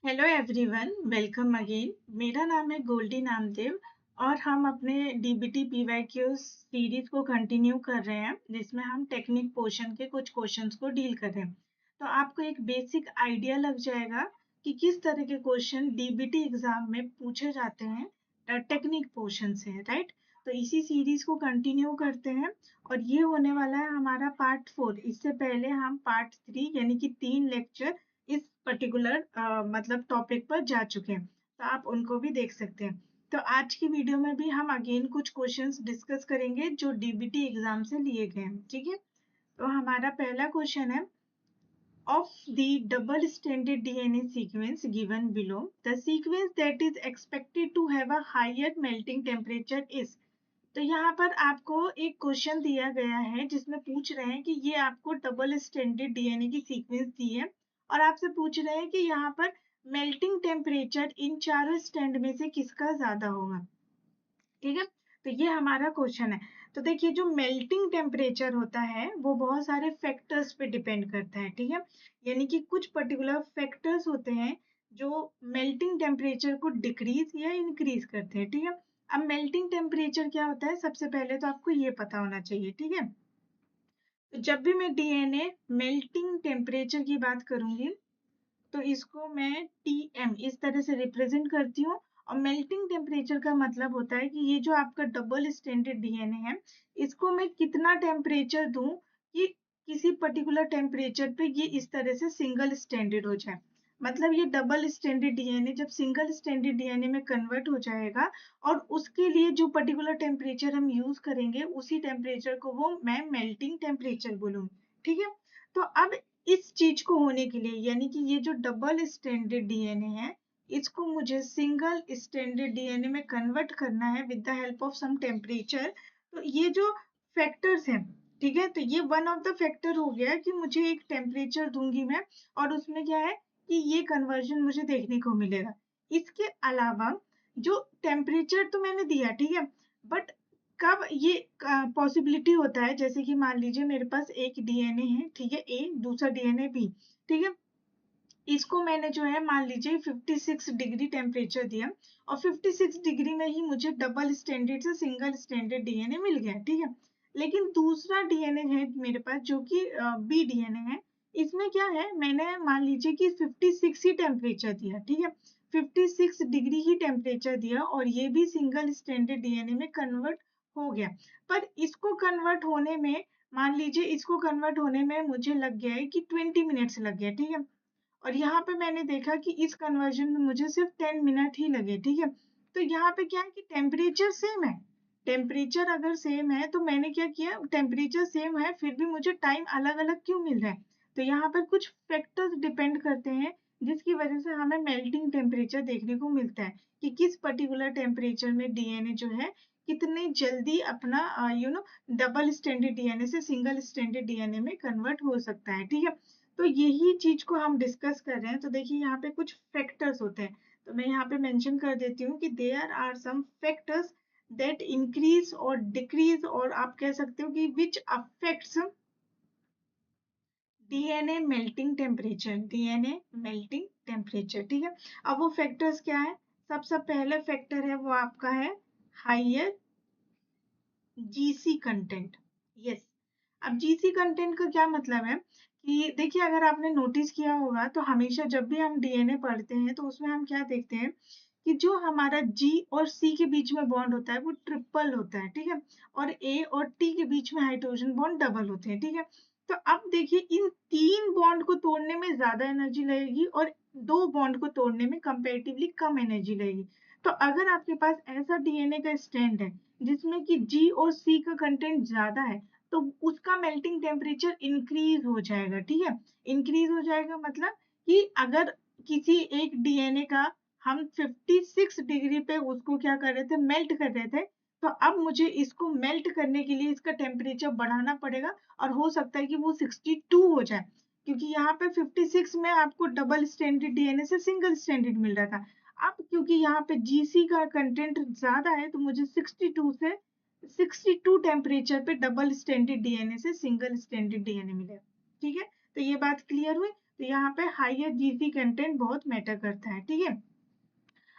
Hello everyone, welcome again. मेरा नाम है गोल्डी नामदेव और हम अपने डीबीटी पीवाईक्यू सीरीज को कंटिन्यू कर रहे हैं, जिसमें हम टेक्निक पोर्शन के कुछ क्वेश्चंस को डील कर रहे हैं। तो आपको एक बेसिक आइडिया लग जाएगा कि किस तरह के क्वेश्चन डीबीटी एग्जाम में पूछे जाते हैं टेक्निक पोर्शन से, राइट। तो इसी सीरीज को कंटिन्यू करते हैं और ये होने वाला है हमारा पार्ट 4। इससे पहले हम पार्ट 3 यानी कि 3 लेक्चर इस पर्टिकुलर मतलब टॉपिक पर जा चुके हैं, तो आप उनको भी देख सकते हैं। तो आज की वीडियो में भी हम अगेन कुछ क्वेश्चंस डिस्कस करेंगे जो डीबीटी एग्जाम से लिए गए हैं, ठीक है। तो हमारा पहला क्वेश्चन है, of the double stranded DNA sequence given below, the sequence that is expected to have a higher melting temperature is। तो यहाँ पर आपको एक क्वेश्चन दिया गया है जिसमें पूछ रहे हैं कि ये आपको डबल स्टैंडर्ड डीएनए की सीक्वेंस दी है और आपसे पूछ रहे हैं कि यहाँ पर मेल्टिंग टेम्परेचर इन चारों स्टैंड में से किसका ज्यादा होगा, ठीक है। तो ये हमारा क्वेश्चन है। तो देखिए, जो मेल्टिंग टेम्परेचर होता है वो बहुत सारे फैक्टर्स पे डिपेंड करता है, ठीक है। यानी कि कुछ पर्टिकुलर फैक्टर्स होते हैं जो मेल्टिंग टेम्परेचर को डिक्रीज या इंक्रीज करते हैं, ठीक है। अब मेल्टिंग टेम्परेचर क्या होता है, सबसे पहले तो आपको ये पता होना चाहिए, ठीक है। तो जब भी मैं डीएनए मेल्टिंग टेम्परेचर की बात करूंगी तो इसको मैं टीएम इस तरह से रिप्रेजेंट करती हूँ। और मेल्टिंग टेम्परेचर का मतलब होता है कि ये जो आपका डबल स्टैंडर्ड डीएनए है, इसको मैं कितना टेम्परेचर दूं कि किसी पर्टिकुलर टेम्परेचर पे ये इस तरह से सिंगल स्टैंडर्ड हो जाए। मतलब ये डबल स्टैंडर्ड डीएनए जब सिंगल स्टैंडर्ड डीएनए में कन्वर्ट हो जाएगा और उसके लिए जो पर्टिकुलर टेम्परेचर हम यूज करेंगे उसी टेम्परेचर को वो मैं मेल्टिंग टेम्परेचर बोलूंगी, ठीक है। तो अब इस चीज को होने के लिए, यानी कि ये जो डबल स्टैंडर्ड डीएनए है, इसको मुझे सिंगल स्टैंडर्ड डीएनए में कन्वर्ट करना है with the help of some temperature. तो ये जो फैक्टर्स हैं, ठीक है, तो ये वन ऑफ द फैक्टर हो गया कि मुझे एक टेम्परेचर दूंगी मैं और उसमें क्या है कि ये कन्वर्जन मुझे देखने को मिलेगा। इसके अलावा जो टेम्परेचर तो मैंने दिया, ठीक है, बट कब ये पॉसिबिलिटी होता है, जैसे कि मान लीजिए मेरे पास एक डीएनए है, ठीक है, ए, दूसरा डीएनए बी, ठीक है। इसको मैंने जो है मान लीजिए 56 डिग्री टेम्परेचर दिया और 56 डिग्री में ही मुझे डबल स्टैंडर्ड से सिंगल स्टैंडर्ड डीएनए मिल गया, ठीक है। लेकिन दूसरा डीएनए है मेरे पास जो कि बी डीएनए है, इसमें क्या है, मैंने मान लीजिए कि 56 ही टेम्परेचर दिया, ठीक है, 56 डिग्री ही टेम्परेचर दिया और ये भी सिंगल स्टैंडर्ड डीएनए में कन्वर्ट हो गया। पर इसको कन्वर्ट होने में, मान लीजिए इसको कन्वर्ट होने में मुझे लग गया है कि 20 मिनट्स लग गया, ठीक है। और यहाँ पे मैंने देखा कि इस कन्वर्जन में मुझे सिर्फ 10 मिनट ही लगे, ठीक है। तो यहाँ पे क्या है कि टेम्परेचर सेम है। टेम्परेचर अगर सेम है तो मैंने क्या किया, टेम्परेचर सेम है फिर भी मुझे टाइम अलग अलग क्यों मिल रहा है। तो यहाँ पर कुछ फैक्टर्स डिपेंड करते हैं जिसकी वजह से हमें मेल्टिंग टेम्परेचर देखने को मिलता है कि किस पर्टिकुलर टेम्परेचर में डीएनए जो है कितने जल्दी अपना डबल स्टैंडर्ड डीएनए से सिंगल स्टैंडर्ड डीएनए में कन्वर्ट हो सकता है, ठीक है। तो यही चीज को हम डिस्कस कर रहे हैं। तो देखिए यहाँ पे कुछ फैक्टर्स होते हैं, तो मैं यहाँ पे मेंशन कर देती हूँ कि there are some factors that increase और डिक्रीज, और आप कह सकते हो कि which affects DNA melting temperature, DNA melting temperature, ठीक है। अब वो फैक्टर्स क्या है, सबसे पहले फैक्टर है वो आपका है हाइयर जीसी कंटेंट। यस। अब जीसी कंटेंट का क्या मतलब है कि देखिए, अगर आपने नोटिस किया होगा तो हमेशा जब भी हम डीएनए पढ़ते हैं तो उसमें हम क्या देखते हैं कि जो हमारा जी और सी के बीच में बॉन्ड होता है वो ट्रिपल होता है, ठीक है। और ए और टी के बीच में हाइड्रोजन बॉन्ड डबल होते हैं, ठीक है। तो अब देखिए, इन तीन बॉन्ड को तोड़ने में ज्यादा एनर्जी लगेगी और दो बॉन्ड को तोड़ने में कंपेरेटिवली कम एनर्जी लगेगी। तो अगर आपके पास ऐसा डीएनए का स्ट्रैंड है जिसमें कि जी और सी का कंटेंट ज्यादा है, तो उसका मेल्टिंग टेम्परेचर इंक्रीज हो जाएगा, ठीक है। इंक्रीज हो जाएगा मतलब कि अगर किसी एक डीएनए का हम 56 डिग्री पे उसको क्या कर रहे थे, मेल्ट कर रहे थे, तो अब मुझे इसको मेल्ट करने के लिए इसका टेम्परेचर बढ़ाना पड़ेगा और हो सकता है कि वो 62 हो जाए, क्योंकि यहाँ पे 56 में आपको डबल स्टैंडर्ड डीएनए से सिंगल स्टैंडर्ड मिल रहा था। अब क्योंकि यहाँ पे जीसी का कंटेंट ज्यादा है तो मुझे 62 टेम्परेचर पे डबल स्टैंडर्ड डीएनए से सिंगल स्टैंडर्ड डीएनए मिलेगा, ठीक है। तो ये बात क्लियर हुई। तो यहाँ पे हायर जीसी कंटेंट बहुत मैटर करता है, ठीक है।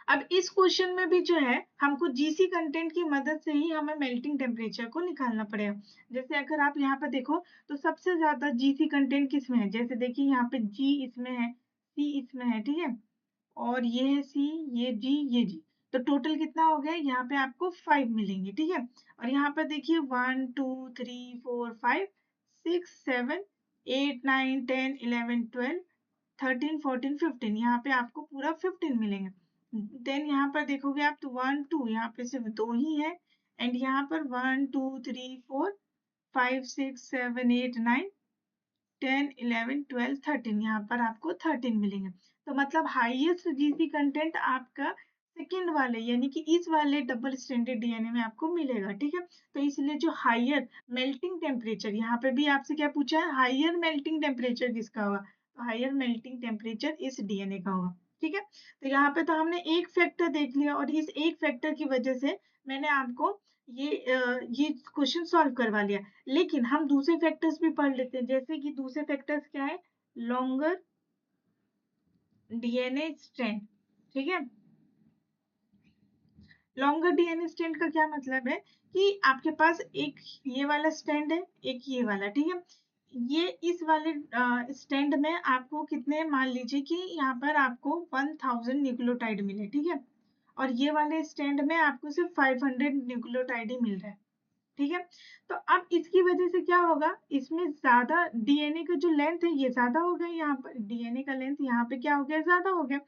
अब इस क्वेश्चन में भी जो है हमको जीसी कंटेंट की मदद से ही हमें मेल्टिंग टेम्परेचर को निकालना पड़ेगा। जैसे अगर आप यहाँ पर देखो तो सबसे ज्यादा जीसी कंटेंट किसमें है, जैसे देखिए यहाँ पे जी इसमें है, सी इसमें है, ठीक है, और ये है सी, ये जी, ये जी, तो टोटल कितना हो गया, यहाँ पे आपको 5 मिलेंगे, ठीक है। और यहाँ पर देखिए 1 2 3 4 5 6 7 8 9 10 11 12 13 14 15, यहाँ पे आपको पूरा 15 मिलेंगे। देन यहाँ पर देखोगे आप तो 1 2 यहाँ पे सिर्फ 2 ही है, एंड यहाँ पर 1 2 3 4 5 6 7 8 9 10 11 12 13, यहाँ पर आपको 13 मिलेंगे। तो मतलब हाईएस्ट जीसी कंटेंट आपका सेकंड वाले यानी कि इस वाले डबल स्टैंडर्ड डीएनए में आपको मिलेगा, ठीक है। तो इसलिए जो हायर मेल्टिंग टेम्परेचर, यहाँ पे भी आपसे क्या पूछा है, हायर मेल्टिंग टेम्परेचर किसका होगा, तो हायर मेल्टिंग टेम्परेचर इस डीएनए का होगा, ठीक है। तो यहाँ पे तो हमने एक फैक्टर देख लिया और इस एक फैक्टर की वजह से मैंने आपको ये क्वेश्चन सॉल्व करवा लिया। लेकिन हम दूसरे फैक्टर्स भी पढ़ लेते हैं, जैसे कि दूसरे फैक्टर्स क्या है, लॉन्गर डीएनए स्ट्रैंड, ठीक है। लॉन्गर डीएनए स्ट्रैंड का क्या मतलब है कि आपके पास एक ये वाला स्टैंड है, एक ये वाला, ठीक है। ये इस वाले स्टैंड में आपको कितने, मान लीजिए कि यहाँ पर आपको 1000 न्यूक्लियोटाइड मिले, ठीक है, और ये वाले स्टैंड में आपको सिर्फ 500 न्यूक्लियोटाइड ही मिल रहा है, ठीक है। तो अब इसकी वजह से क्या होगा, इसमें ज्यादा डीएनए का जो लेंथ है ये ज्यादा हो गया, यहाँ पर डीएनए का लेंथ यहाँ पे क्या हो गया, ज्यादा हो गया,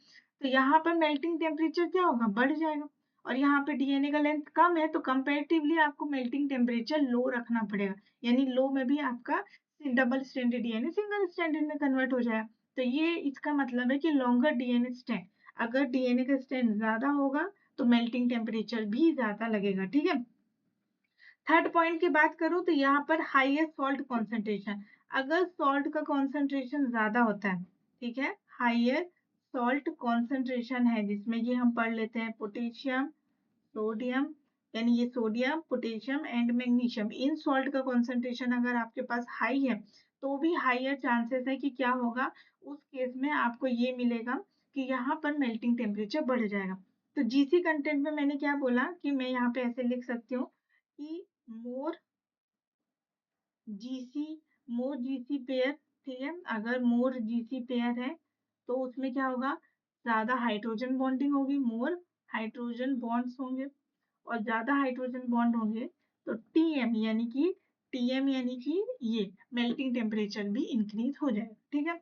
तो यहाँ पर मेल्टिंग टेम्परेचर क्या होगा, बढ़ जाएगा। और यहाँ पे डीएनए का लेंथ कम है तो कंपेरेटिवली आपको मेल्टिंग टेम्परेचर लो रखना पड़ेगा, यानी लो में भी आपका double standard DNA single standard में कन्वर्ट हो जाएगा। तो ये इसका मतलब है कि लॉन्गर डीएनए स्टैंड, अगर डीएनए का स्टैंड ज्यादा होगा तो मेल्टिंग टेम्परेचर भी ज्यादा लगेगा, ठीक है। थर्ड पॉइंट की बात करूं तो यहाँ पर हाईएस्ट सॉल्ट कॉन्सेंट्रेशन, अगर सॉल्ट का कॉन्सेंट्रेशन ज्यादा होता है, ठीक है, हायर सॉल्ट कॉन्सेंट्रेशन है जिसमें ये हम पढ़ लेते हैं पोटेशियम, सोडियम, यानी ये sodium, potassium and magnesium, in salt का कॉन्सेंट्रेशन अगर आपके पास हाई है तो भी हायर चांसेस है कि क्या होगा, उस केस में आपको ये मिलेगा कि यहाँ पर मेल्टिंग टेम्परेचर बढ़ जाएगा। तो जीसी कंटेंट में मैंने क्या बोला कि मैं यहाँ पे ऐसे लिख सकती हूँ कि मोर जीसी, मोर जीसी पेयर, ठीक है, अगर मोर जीसी पेयर है तो उसमें क्या होगा, ज्यादा हाइड्रोजन बॉन्डिंग होगी, मोर हाइड्रोजन बॉन्ड्स होंगे, और ज्यादा हाइड्रोजन बॉन्ड होंगे तो टीएम यानी कि ये मेल्टिंग टेम्परेचर भी इंक्रीज हो जाएगा, ठीक है।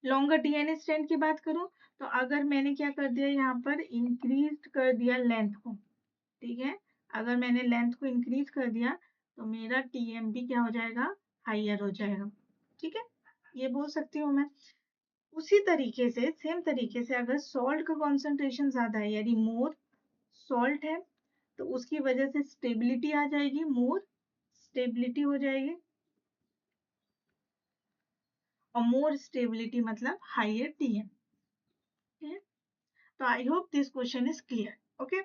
लॉन्गर डीएनए स्ट्रैंड की बात करूं तो अगर मैंने क्या कर दिया, यहाँ पर इंक्रीज कर दिया लेंथ को, ठीक है, अगर मैंने लेंथ को इंक्रीज कर दिया तो मेरा टीएम भी क्या हो जाएगा, हायर हो जाएगा, ठीक है, ये बोल सकती हूँ मैं। उसी तरीके से सेम तरीके से अगर सॉल्ट का कॉन्सेंट्रेशन ज्यादा है यानी मोर सॉल्ट है तो उसकी वजह से स्टेबिलिटी आ जाएगी, मोर स्टेबिलिटी हो जाएगी, और मोर स्टेबिलिटी मतलब हायर टीएम, ठीक है। तो I hope this question is clear, okay.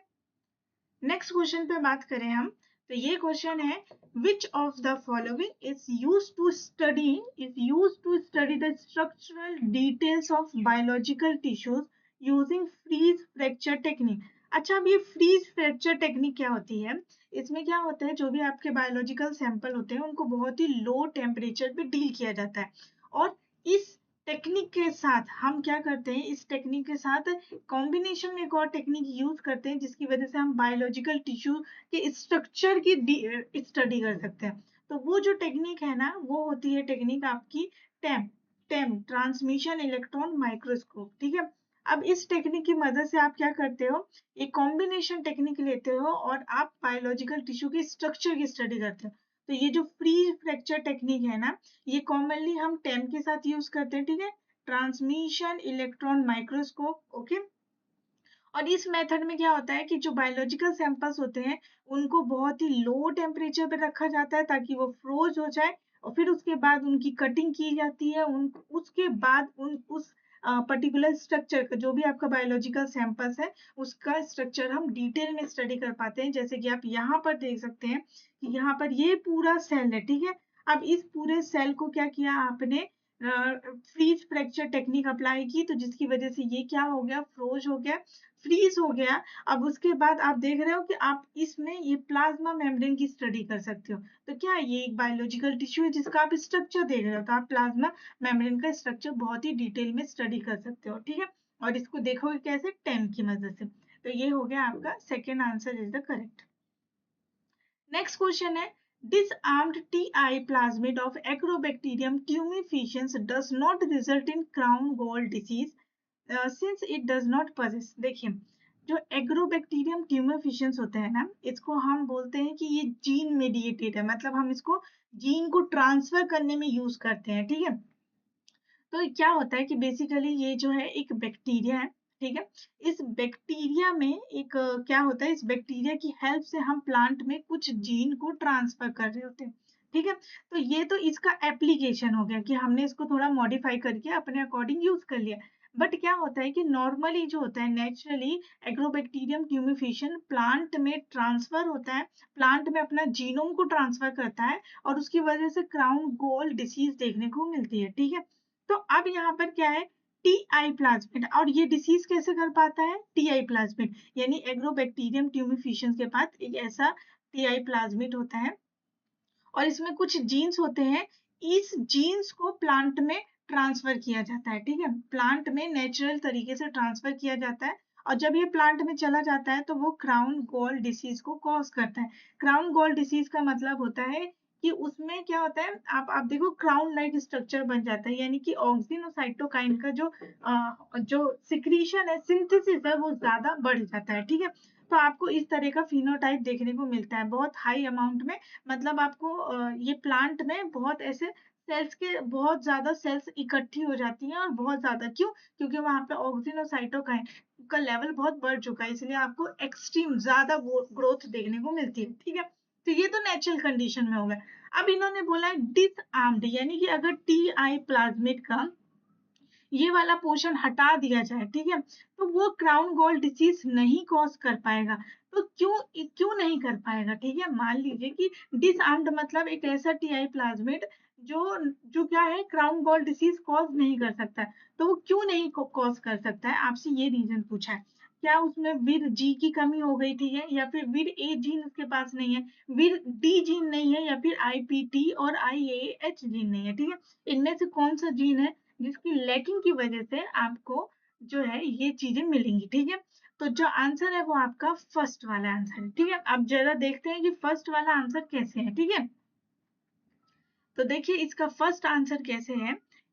Next question पे बात करें हम तो ये क्वेश्चन है, which of the following is used to study the structural details of biological tissues using freeze fracture technique. अच्छा, अब ये फ्रीज फ्रैक्चर टेक्निक क्या होती है, इसमें क्या होता है, जो भी आपके बायोलॉजिकल सैंपल होते हैं उनको बहुत ही लो टेम्परेचर पे डील किया जाता है, और इस टेक्निक के साथ हम क्या करते हैं, इस टेक्निक के साथ कॉम्बिनेशन में एक और टेक्निक यूज करते हैं जिसकी वजह से हम बायोलॉजिकल टिश्यू के स्ट्रक्चर की स्टडी कर सकते हैं। तो वो जो टेक्निक है ना वो होती है टेक्निक आपकी टेम टेम ट्रांसमिशन इलेक्ट्रॉन माइक्रोस्कोप, ठीक है। अब इस टेक्निक की मदद से आप क्या करते हो, एक कॉम्बिनेशन टेक्निक लेते हो और आप बायोलॉजिकल टिश्यू के स्ट्रक्चर की स्टडी करते हो। तो ये जो फ्री फ्रैक्चर टेक्निक है ना, ये कॉमनली हम टेम के साथ यूज करते हैं, ठीक है, ट्रांसमिशन इलेक्ट्रॉन माइक्रोस्कोप, ओके। और इस मेथड में क्या होता है कि जो बायोलॉजिकल सैंपल्स होते हैं उनको बहुत ही लो टेम्परेचर पे रखा जाता है ताकि वो फ्रोज हो जाए, और फिर उसके बाद उनकी कटिंग की जाती है, उन उसके बाद उस पर्टिकुलर स्ट्रक्चर का, जो भी आपका बायोलॉजिकल सैंपल्स है उसका स्ट्रक्चर हम डिटेल में स्टडी कर पाते हैं। जैसे कि आप यहाँ पर देख सकते हैं कि यहाँ पर ये पूरा सेल है, ठीक है। अब इस पूरे सेल को क्या किया आपने, फ्रीज फ्रैक्चर टेक्निक अप्लाई की, तो जिसकी वजह से ये क्या हो गया, फ्रोज हो गया, फ्रीज हो गया। अब उसके बाद आप देख रहे हो कि आप इसमें ये प्लाज्मा मेम्ब्रेन की स्टडी कर सकते हो। तो क्या है, ये एक बायोलॉजिकल टिश्यू है जिसका आप स्ट्रक्चर देख रहे हो, तो आप प्लाज्मा मेम्ब्रेन का स्ट्रक्चर बहुत ही डिटेल में स्टडी कर सकते हो, ठीक है। और इसको देखोगे कैसे, टेम की मदद से। तो ये हो गया आपका second answer is the correct. Next question है, disarmed TI plasmid of Agrobacterium tumefaciens does not result in crown gall disease since it does not possess। देखिए, जो एग्रोबैक्टीरियम ट्यूमेफिशियंस होता है ना, इसको हम बोलते हैं कि ये जीन मेडिएटेड है, मतलब हम इसको जीन को ट्रांसफर करने में यूज करते हैं, ठीक है। तो क्या होता है कि बेसिकली ये जो है एक बैक्टीरिया है, ठीक है। इस बैक्टीरिया में एक क्या होता है, इस बैक्टीरिया की हेल्प से हम प्लांट में कुछ जीन को ट्रांसफर कर रहे होते हैं, ठीक है। तो ये तो इसका एप्लीकेशन हो गया कि हमने इसको थोड़ा मॉडिफाई करके अपने अकॉर्डिंग यूज कर लिया। बट क्या होता है कि नॉर्मली जो होता है, नेचुरली एग्रोबैक्टीरियम ट्यूमेफिशियन प्लांट में ट्रांसफर होता है, प्लांट में अपना जीनोम को ट्रांसफर करता है, और उसकी वजह से क्राउन गोल डिसीज देखने को मिलती है, ठीक है। तो अब यहाँ पर क्या है, टीआई प्लाज्मिड, और ये डिसीज कैसे कर पाता है, टीआई प्लाज्मिड, यानी एग्रोबैक्टीरियम ट्यूमेफिशियंस के पास एक ऐसा टीआई प्लाज्मिड होता है, और इसमें कुछ जीन्स होते हैं। इस जीन्स को प्लांट में ट्रांसफर किया जाता है, ठीक है, प्लांट में नेचुरल तरीके से ट्रांसफर किया जाता है। और जब ये प्लांट में चला जाता है तो वो क्राउन गॉल डिसीज को कॉज करता है। क्राउन गॉल डिसीज का मतलब होता है कि उसमें क्या होता है, आप देखो क्राउन लाइक स्ट्रक्चर बन जाता है, यानी कि ऑक्सिन और साइटोकाइन का जो सिक्रीशन है, सिंथेसिस है, वो ज्यादा बढ़ जाता है, ठीक है। तो आपको इस तरह का फिनोटाइप देखने को मिलता है बहुत हाई अमाउंट में, मतलब आपको ये प्लांट में बहुत ऐसे सेल्स के बहुत ज्यादा सेल्स इकट्ठी हो जाती हैं, और बहुत ज्यादा, क्यों, क्योंकि वहां पे ऑक्सिन और साइटोकाइन का लेवल बहुत बढ़ चुका है, इसलिए आपको एक्सट्रीम ज्यादा ग्रोथ देखने को मिलती है, ठीक है। तो ये तो नेचुरल कंडीशन में हो गया। अब इन्होंने बोला है डिसआर्म्ड, यानी कि अगर टी आई प्लाज्मिड का ये वाला पोर्शन हटा दिया जाए, ठीक है, तो वो क्राउन गॉल डिसीज नहीं कॉज कर पाएगा। तो क्यों क्यों नहीं कर पाएगा, ठीक है। मान लीजिए कि डिसआर्म्ड मतलब एक ऐसा टीआई प्लाज्मिड जो जो क्या है, क्राउन गॉल डिसीज कॉज नहीं कर सकता है। तो वो क्यों नहीं कॉज कर सकता है, आपसे ये रीजन पूछा है। क्या उसमें विर जी की कमी हो गई थी है, या फिर विर ए जीन उसके पास नहीं है, विर डी जीन नहीं है, या फिर आईपीटी और आईएएच जीन नहीं है, ठीक है। इनमें से कौन सा जीन है जिसकी लैकिंग की वजह से आपको जो है ये चीजें मिलेंगी, ठीक है। तो जो आंसर है वो आपका फर्स्ट वाला आंसर है, ठीक है। अब जरा देखते हैं कि फर्स्ट वाला आंसर कैसे है, ठीक है। तो देखिए इसका फर्स्ट आंसर कैसे है,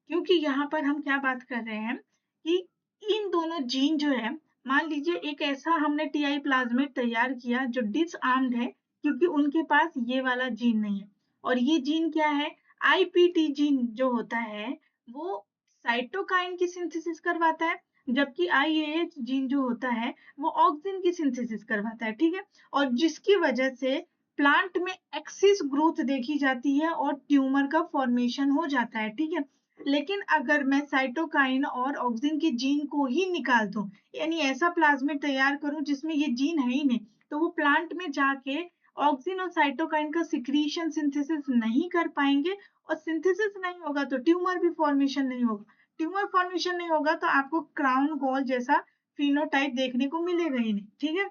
क्योंकि यहाँ पर हम क्या बात कर रहे हैं कि इन दोनों जीन जो है, मान लीजिए एक ऐसा हमने टीआई प्लाज्मिड तैयार किया जो डिसआर्म्ड है, क्योंकि उनके पास ये वाला जीन नहीं है। और ये जीन क्या है, आईपीटी जीन जो होता है वो साइटोकाइन की सिंथेसिस करवाता है, जबकि आईएएच जीन जो होता है वो ऑक्सिन की सिंथेसिस करवाता है, ठीक है। और जिसकी वजह से प्लांट में एक्सिस ग्रोथ देखी जाती है और ट्यूमर का फॉर्मेशन हो जाता है, ठीक है। लेकिन अगर मैं साइटोकाइन और ऑक्सिन के जीन को ही निकाल दूं, यानी ऐसा प्लाज्मिड तैयार करूं जिसमें ये जीन है ही नहीं, तो वो प्लांट में जाके ऑक्सिन और साइटोकाइन का सिक्रीशन सिंथेसिस नहीं कर पाएंगे, और सिंथेसिस नहीं होगा तो ट्यूमर भी फॉर्मेशन नहीं होगा। ट्यूमर फॉर्मेशन नहीं होगा तो आपको क्राउन गॉल जैसा फिनोटाइप देखने को मिलेगा ही नहीं, ठीक है।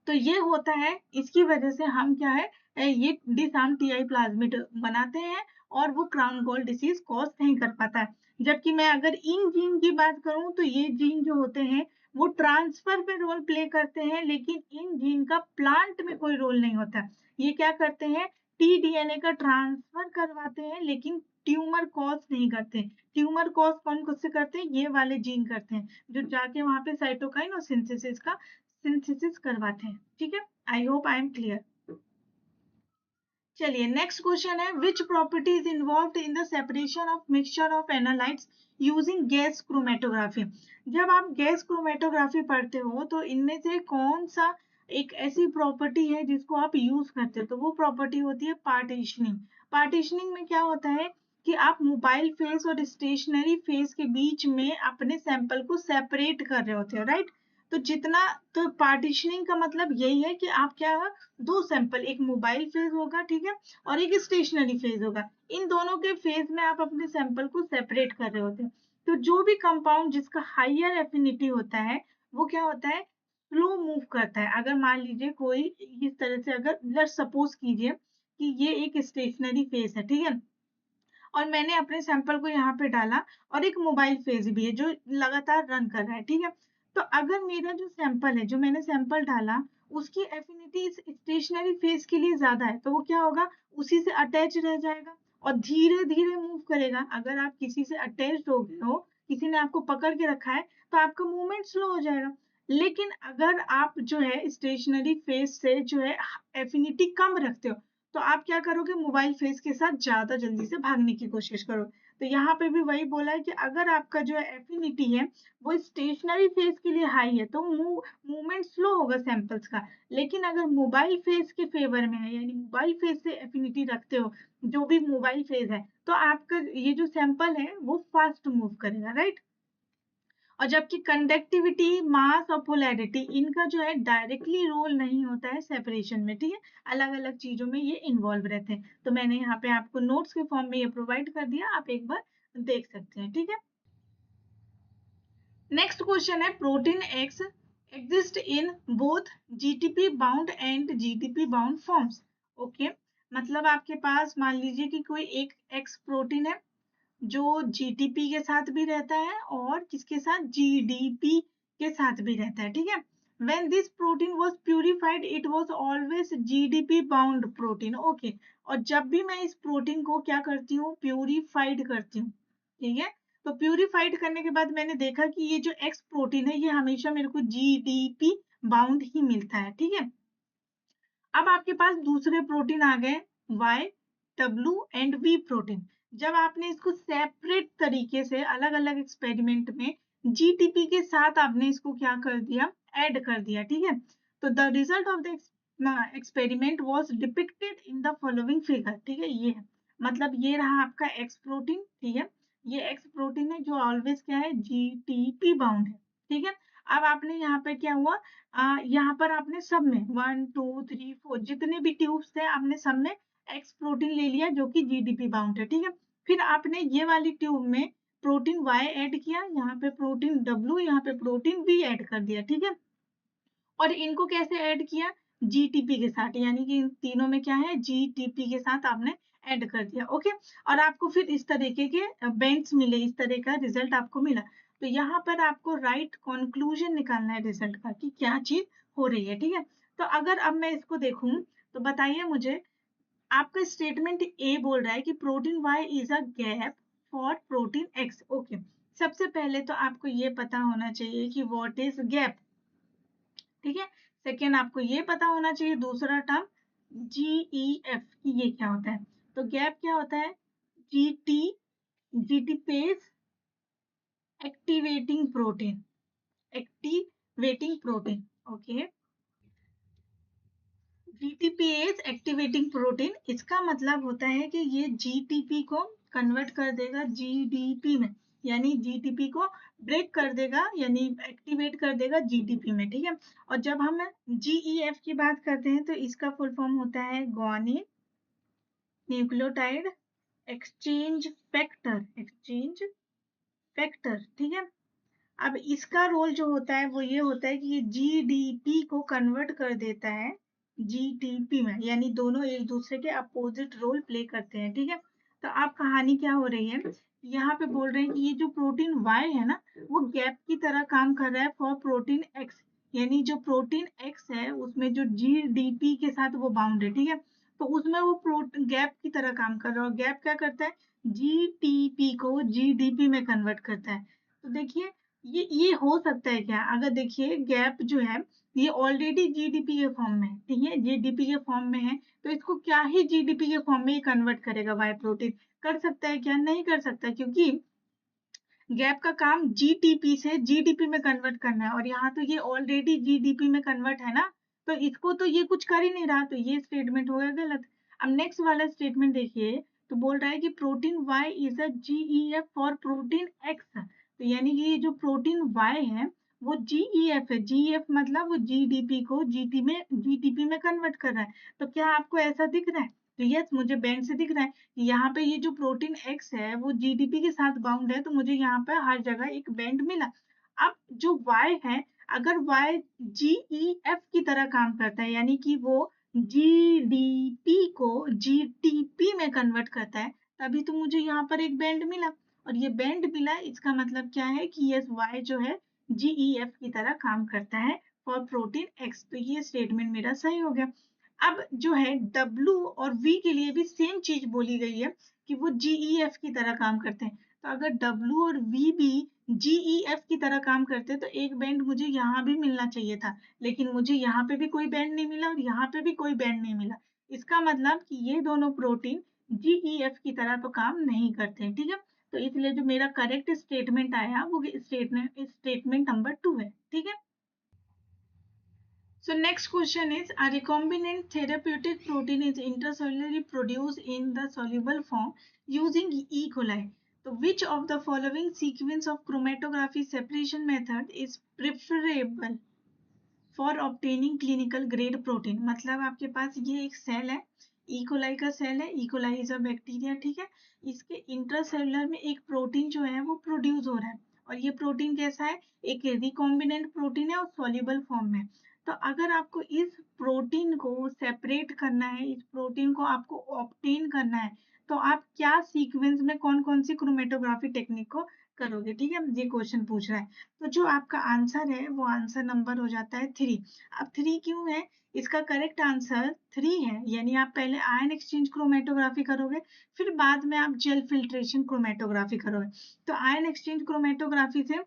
तो ये होता है, इसकी वजह से हम क्या है, ये डिसआर्म टीआई प्लाज्मिड बनाते हैं, और वो क्राउन गॉल डिसीज कॉज नहीं कर पाता है। जबकि मैं अगर इन जीन की बात करूं तो ये जीन जो होते हैं वो ट्रांसफर पे रोल प्ले करते हैं, लेकिन इन जीन का प्लांट में कोई रोल नहीं होता। ये क्या करते हैं, टीडीएनए का ट्रांसफर करवाते हैं, लेकिन ट्यूमर कॉज नहीं करते। ट्यूमर कॉज कौन से करते हैं, ये वाले जीन करते हैं, जो जाके वहां पे साइटोकाइन और सिंथेसिस करवाते हैं, ठीक है। I hope I am clear. चलिए नेक्स्ट क्वेश्चन है, which property is involved in the separation of mixture of analytes using gas chromatography. जब आप गैस क्रोमेटोग्राफी पढ़ते हो तो इनमें से कौन सा एक ऐसी प्रॉपर्टी है जिसको आप यूज करते हो, तो वो प्रॉपर्टी होती है पार्टीशनिंग। पार्टीशनिंग में क्या होता है कि आप मोबाइल फेस और स्टेशनरी फेस के बीच में अपने सैंपल को सेपरेट कर रहे होते हो, राइट। तो जितना, तो पार्टीशनिंग का मतलब यही है कि आप क्या, दो सैंपल, एक मोबाइल फेज होगा, ठीक है, और एक स्टेशनरी फेज होगा, इन दोनों के फेज में आप अपने सैंपल को सेपरेट कर रहे होते हैं। तो जो भी कंपाउंड जिसका हाइयर एफिनिटी होता है वो क्या होता है, स्लो मूव करता है। अगर मान लीजिए कोई इस तरह से, अगर लेट्स सपोज कीजिए कि ये एक स्टेशनरी फेज है, ठीक है, और मैंने अपने सैंपल को यहाँ पे डाला, और एक मोबाइल फेज भी है जो लगातार रन कर रहा है, ठीक है। तो अगर मेरा जो सैंपल है, जो मैंने सैंपल डाला, उसकी एफिनिटी इस स्टेशनरी फेज के लिए ज्यादा है, तो वो क्या होगा, उसी से अटैच रह जाएगा और धीरे धीरे मूव करेगा। अगर आप किसी से अटैच हो गए हो, किसी ने आपको पकड़ के रखा है, तो आपका मूवमेंट स्लो हो जाएगा। लेकिन अगर आप जो है स्टेशनरी फेज से जो है एफिनिटी कम रखते हो, तो आप क्या करोगे, मोबाइल फेज के साथ ज्यादा जल्दी से भागने की कोशिश करो। तो यहाँ पे भी वही बोला है कि अगर आपका जो एफिनिटी है वो स्टेशनरी फेज के लिए हाई है, तो मूवमेंट स्लो होगा सैंपल्स का। लेकिन अगर मोबाइल फेज के फेवर में है, यानी मोबाइल फेज से एफिनिटी रखते हो, जो भी मोबाइल फेज है, तो आपका ये जो सैंपल है वो फास्ट मूव करेगा, राइट। और जबकि कंडक्टिविटी, मास और पोलैरिटी, इनका जो है डायरेक्टली रोल नहीं होता है सेपरेशन में, ठीक है, अलग अलग चीजों में ये इन्वॉल्व रहते हैं। तो मैंने यहाँ पे आपको नोट्स के फॉर्म में ये प्रोवाइड कर दिया, आप एक बार देख सकते हैं, ठीक है। नेक्स्ट क्वेश्चन है, protein x exist in both GTP bound and GTP bound forms. Okay, मतलब आपके पास मान लीजिए कि कोई एक एक्स प्रोटीन है जो जीटीपी के साथ भी रहता है और किसके साथ, जीडीपी के साथ भी रहता है, ठीक है। When this protein was purified, it was always GDP bound protein. Okay. और जब भी मैं इस प्रोटीन को क्या करती हूँ, प्यूरिफाइड करती हूँ, ठीक है। तो प्यूरिफाइड करने के बाद मैंने देखा कि ये जो एक्स प्रोटीन है ये हमेशा मेरे को जीडीपी बाउंड ही मिलता है, ठीक है। अब आपके पास दूसरे प्रोटीन आ गए, Y, W and V protein. जब आपने इसको सेपरेट तरीके से अलग अलग एक्सपेरिमेंट में जीटीपी के साथ आपने इसको क्या कर दिया, ऐड कर दिया, ठीक है। तो the result of the experiment was depicted in the following figure, ठीक है। ये है, मतलब ये रहा आपका एक्स प्रोटीन, ठीक है। ये एक्स प्रोटीन है जो ऑलवेज क्या है, जीटीपी बाउंड है, ठीक है। अब आपने यहाँ पे क्या हुआ, यहाँ पर आपने सब में 1 2 3 4 जितने भी ट्यूब्स थे आपने सब में एक्स प्रोटीन ले लिया जो कि जीडीपी बाउंड है, ठीक है। फिर आपने ये वाली ट्यूब में प्रोटीन वाई ऐड किया, यहाँ पे प्रोटीन डब्ल्यू, यहाँ पे प्रोटीन वी ऐड कर दिया, ठीक है। और इनको कैसे ऐड किया, जीटीपी के साथ, यानी कि इन तीनों में क्या है, जीटीपी के साथ आपने ऐड कर दिया, ओके। और आपको फिर इस तरीके के बेंड्स मिले, इस तरह का रिजल्ट आपको मिला। तो यहाँ पर आपको राइट कंक्लूजन निकालना है रिजल्ट का कि क्या चीज हो रही है, ठीक है। तो अगर अब मैं इसको देखूं, तो बताइए मुझे, आपका स्टेटमेंट ए बोल रहा है कि protein Y is a gap for protein X, okay. सबसे पहले तो आपको ये पता होना चाहिए कि व्हाट इज गैप, ठीक है। सेकेंड, आपको ये पता होना चाहिए दूसरा टर्म जीईएफ की ये क्या होता है। तो गैप क्या होता है, GT, GTPase activating protein, activating protein, okay. GTPase activating protein, इसका मतलब होता है कि ये जीटीपी को कन्वर्ट कर देगा जीडीपी में, यानी जीटीपी को ब्रेक कर देगा, यानी एक्टिवेट कर देगा जीटीपी में, ठीक है। और जब हम जीईएफ की बात करते हैं तो इसका फुल फॉर्म होता है guanine nucleotide exchange factor, exchange factor, ठीक है। अब इसका रोल जो होता है वो ये होता है कि ये जीडीपी को कन्वर्ट कर देता है जीटीपी में, यानी दोनों एक दूसरे के अपोजिट रोल प्ले करते हैं, ठीक है। तो आप कहानी क्या हो रही है, यहाँ पे बोल रहे हैं कि ये जो प्रोटीन वाई है ना, वो गैप की तरह काम कर रहा है फॉर प्रोटीन एक्स, यानी जो प्रोटीन एक्स है उसमें जो जीडीपी के साथ वो बाउंड है, ठीक है। तो उसमें वो प्रोटीन गैप की तरह काम कर रहा है, और गैप क्या करता है, जीटीपी को जीडीपी में कन्वर्ट करता है। तो देखिए, ये हो सकता है क्या, अगर देखिए गैप जो है ये ऑलरेडी जीडीपी के फॉर्म में है, ठीक है, जीडीपी के फॉर्म में है, तो इसको क्या ही जीडीपी के फॉर्म में ही कन्वर्ट करेगा वाई प्रोटीन, कर सकता है क्या, नहीं कर सकता, क्योंकि गैप का काम जीटीपी से जीडीपी में कन्वर्ट करना है, और यहाँ तो ये ऑलरेडी जीडीपी में कन्वर्ट है ना, तो इसको तो ये कुछ कर ही नहीं रहा, तो ये स्टेटमेंट हो गया गलत। अब नेक्स्ट वाला स्टेटमेंट देखिए, तो बोल रहा है कि protein Y is a GEF for protein X, तो यानी कि ये जो प्रोटीन वाई है वो GEF है। GEF मतलब वो GDP को GTP में कन्वर्ट कर रहा है। तो क्या आपको ऐसा दिख रहा है? तो यस, मुझे बैंड से दिख रहा है कि यहाँ पे ये जो प्रोटीन X है वो GDP के साथ बाउंड है, तो मुझे यहाँ पे हर जगह एक बैंड मिला। अब जो Y है, अगर Y GEF की तरह काम करता है, यानी कि वो GDP को GTP में कन्वर्ट करता है, तभी तो मुझे यहाँ पर एक बैंड मिला। और ये बैंड मिला, इसका मतलब क्या है कि यस, Y जो है GEF की तरह काम करता है फॉर प्रोटीन X। तो ये स्टेटमेंट मेरा सही हो गया। अब जो है W और V के लिए भी सेम चीज बोली गई है कि वो GEF की तरह काम करते हैं। तो अगर W और V भी GEF की तरह काम करते हैं, तो एक बैंड मुझे यहाँ भी मिलना चाहिए था, लेकिन मुझे यहाँ पे भी कोई बैंड नहीं मिला और यहाँ पे भी कोई बैंड नहीं मिला। इसका मतलब कि ये दोनों प्रोटीन GEF की तरह तो काम नहीं करते हैं, ठीक है। तो इसलिए जो मेरा करेक्ट स्टेटमेंट आया वो स्टेटमेंट नंबर 2 है, ठीक है। So next question is, a recombinant therapeutic protein is intracellularly produced in the soluble form using E. coli. So which of the following sequence of chromatography separation method is preferable for obtaining clinical grade protein? मतलब आपके पास ये एक cell है, E coli का cell है, E coli is a bacteria, ठीक है। इसके इंट्रासेलुलर में एक प्रोटीन जो है वो प्रोड्यूस हो रहा है, और ये प्रोटीन कैसा है? एक रिकॉम्बिनेंट प्रोटीन है और सॉल्युबल फॉर्म में। तो अगर आपको इस प्रोटीन को सेपरेट करना है, इस प्रोटीन को आपको ऑब्टेन करना है, तो आप क्या सीक्वेंस में कौन कौन सी क्रोमेटोग्राफी टेक्निक को करोगे, ठीक है। ये क्वेश्चन पूछ रहा है। तो जो आपका आंसर है वो आंसर नंबर हो जाता है 3। अब 3 क्यों है? इसका करेक्ट आंसर 3 है, यानी आप पहले आयन एक्सचेंज क्रोमेटोग्राफी करोगे, फिर बाद में आप जेल फिल्ट्रेशन क्रोमेटोग्राफी करोगे। तो आयन एक्सचेंज क्रोमेटोग्राफी से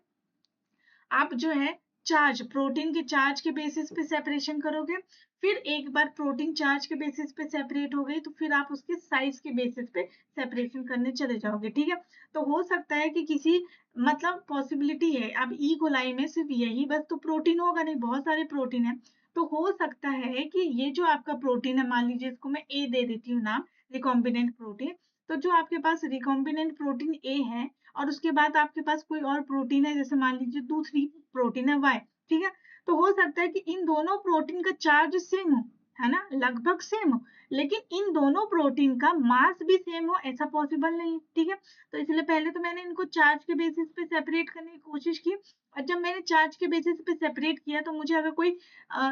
आप जो है चार्ज, प्रोटीन के चार्ज के बेसिस पे सेपरेशन करोगे, फिर एक बार प्रोटीन चार्ज के बेसिस पे सेपरेट हो गई तो फिर आप उसके साइज के बेसिस पे सेपरेशन करने चले जाओगे, ठीक है। तो हो सकता है कि किसी, मतलब पॉसिबिलिटी है, अब ई कोलाई में सिर्फ यही बस तो प्रोटीन होगा नहीं, बहुत सारे प्रोटीन है। तो हो सकता है कि ये जो आपका प्रोटीन है, मान लीजिए इसको मैं ए दे देती हूँ नाम, रिकॉम्बिनेंट प्रोटीन। तो जो आपके पास रिकॉम्बिनेंट प्रोटीन ए है और उसके बाद आपके पास कोई और प्रोटीन है, जैसे मान लीजिए दूसरी प्रोटीन है वाई, ठीक है। तो हो सकता है कि इन दोनों प्रोटीन का चार्ज सेम हो, है ना, लगभग सेम हो, लेकिन इन दोनों प्रोटीन का मास भी सेम हो, ऐसा पॉसिबल नहीं है, ठीक है। तो इसलिए पहले तो मैंने इनको चार्ज के बेसिस पे सेपरेट करने की कोशिश की, और जब मैंने चार्ज के बेसिस पे सेपरेट किया तो मुझे अगर कोई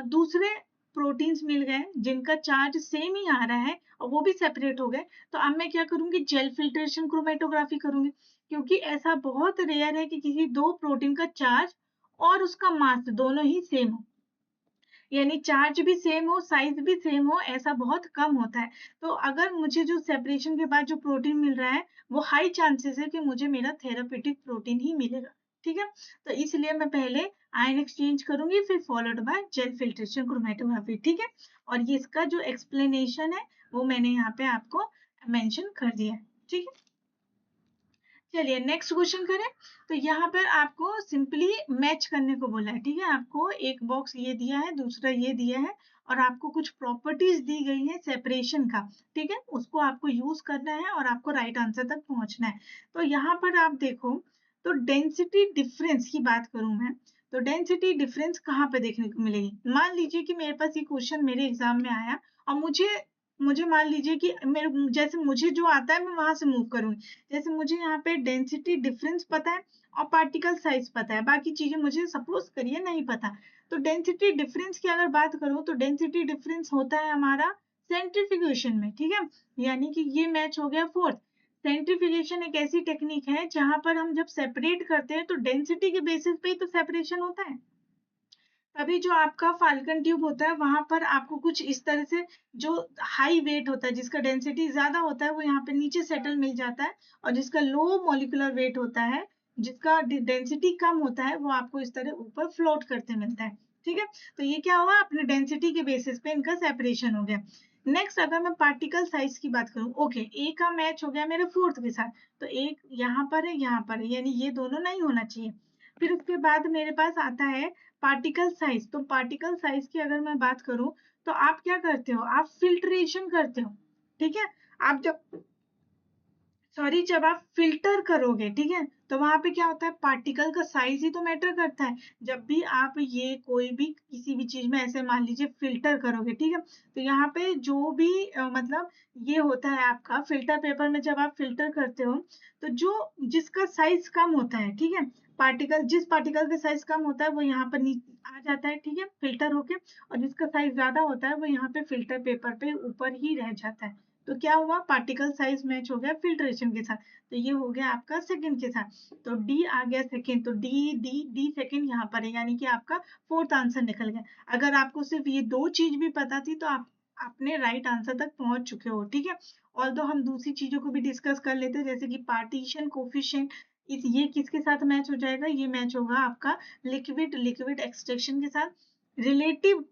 दूसरे प्रोटीन्स मिल गए जिनका चार्ज सेम ही आ रहा है और वो भी सेपरेट हो गए, तो अब मैं क्या करूंगी? जेल फिल्ट्रेशन क्रोमेटोग्राफी करूंगी, क्योंकि ऐसा बहुत रेयर है कि किसी दो प्रोटीन का चार्ज और उसका मास दोनों ही सेम हो, यानी चार्ज भी सेम हो, साइज भी सेम हो, ऐसा बहुत कम होता है। तो अगर मुझे जो सेपरेशन के बाद जो प्रोटीन मिल रहा है वो हाई चांसेस है कि मुझे मेरा थेरापेटिक प्रोटीन ही मिलेगा, ठीक है। तो इसलिए मैं पहले आयन एक्सचेंज करूंगी, फिर followed by gel filtration chromatography, ठीक है। और ये इसका जो एक्सप्लेनेशन है वो मैंने यहाँ पे आपको मेंशन कर दिया है, ठीक है। चलिए नेक्स्ट क्वेश्चन करें। तो यहाँ पर आपको सिंपली मैच करने को बोला है, ठीक है। आपको एक बॉक्स ये दिया है, दूसरा ये दिया है, और आपको कुछ प्रॉपर्टीज दी गई है सेपरेशन का, ठीक है। उसको आपको यूज करना है और आपको राइट आंसर तक पहुंचना है। तो यहाँ पर आप देखो, तो डेंसिटी डिफरेंस की बात करूं मैं, तो डेंसिटी डिफरेंस कहाँ पे देखने को मिलेगी? मान लीजिए कि मेरे पास ये क्वेश्चन मेरे एग्जाम में आया और मुझे मुझे मान लीजिए कि मेरे, जैसे मुझे जो आता है मैं वहां से मूव करूंगी। जैसे मुझे यहाँ पे डेंसिटी डिफरेंस पता है और पार्टिकल साइज पता है, बाकी चीजें मुझे सपोज करिए नहीं पता। तो डेंसिटी डिफरेंस की अगर बात करूं तो डेंसिटी डिफरेंस होता है हमारा सेंट्रीफ्यूगेशन में, ठीक है। यानी कि ये मैच हो गया फोर्थ। सेंट्रीफ्यूगेशन एक ऐसी टेक्निक है जहां पर हम जब सेपरेट करते हैं तो डेंसिटी के बेसिस पे ही तो सेपरेशन होता है। तभी जो आपका फाल्कन ट्यूब होता है वहां पर आपको कुछ इस तरह से, जो हाई वेट होता है जिसका डेंसिटी ज्यादा होता है वो यहाँ पे नीचे सेटल मिल जाता है, और जिसका लो मॉलिक्यूलर वेट होता है, जिसका डेंसिटी कम होता है, वो आपको इस तरह ऊपर फ्लोट करते मिलता है, ठीक है। तो ये क्या हुआ? अपने डेंसिटी के बेसिस पे इनका सेपरेशन हो गया। नेक्स्ट अगर मैं पार्टिकल साइज की बात करूं, ओके, ए का मैच हो गया मेरे फोर्थ के साथ, तो एक यहाँ पर है, यहाँ पर है, यानी ये दोनों नहीं होना चाहिए। फिर उसके बाद मेरे पास आता है पार्टिकल साइज। तो पार्टिकल साइज की अगर मैं बात करूं तो आप क्या करते हो? आप फिल्ट्रेशन करते हो, ठीक है। आप जब सॉरी, जब आप फ़िल्टर करोगे, ठीक है? तो वहाँ पे क्या होता है, पार्टिकल का साइज़ ही तो मैटर करता है। जब भी आप ये कोई भी किसी भी चीज़ में ऐसे मान लीजिए फ़िल्टर करोगे, ठीक है? तो यहाँ पे जो भी मतलब ये होता है आपका फ़िल्टर पेपर में, जब आप फ़िल्टर करते हो, तो जो जिसका साइज़ कम होता है, ठीक है? जिस पार्टिकल का साइज़ कम होता है वो यहाँ पर नी आ जाता है, ठीक है? फ़िल्टर होके, और जिसका साइज़ ज़्यादा होता है वो यहाँ पे फ़िल्टर पेपर पे ऊपर ही रह जाता है। तो क्या हुआ, पार्टिकल साइज मैच हो गया फिल्ट्रेशन के साथ। तो ये हो गया आपका सेकंड के साथ। तो डी आ गया सेकंड, तो डी डी डी सेकंड यहाँ पर है, यानी कि आपका फोर्थ आंसर निकल गया। अगर आपको सिर्फ ये दो चीज भी पता थी तो आप अपने राइट आंसर तक पहुंच चुके हो, ठीक है? ऑल्दो हम दूसरी चीजों को भी डिस्कस कर लेते हैं, जैसे कि पार्टीशन कोफिशिएंट, इस ये किसके साथ मैच हो जाएगा, ये मैच होगा आपका लिक्विड लिक्विड एक्सट्रैक्शन के साथ। रिलेटिव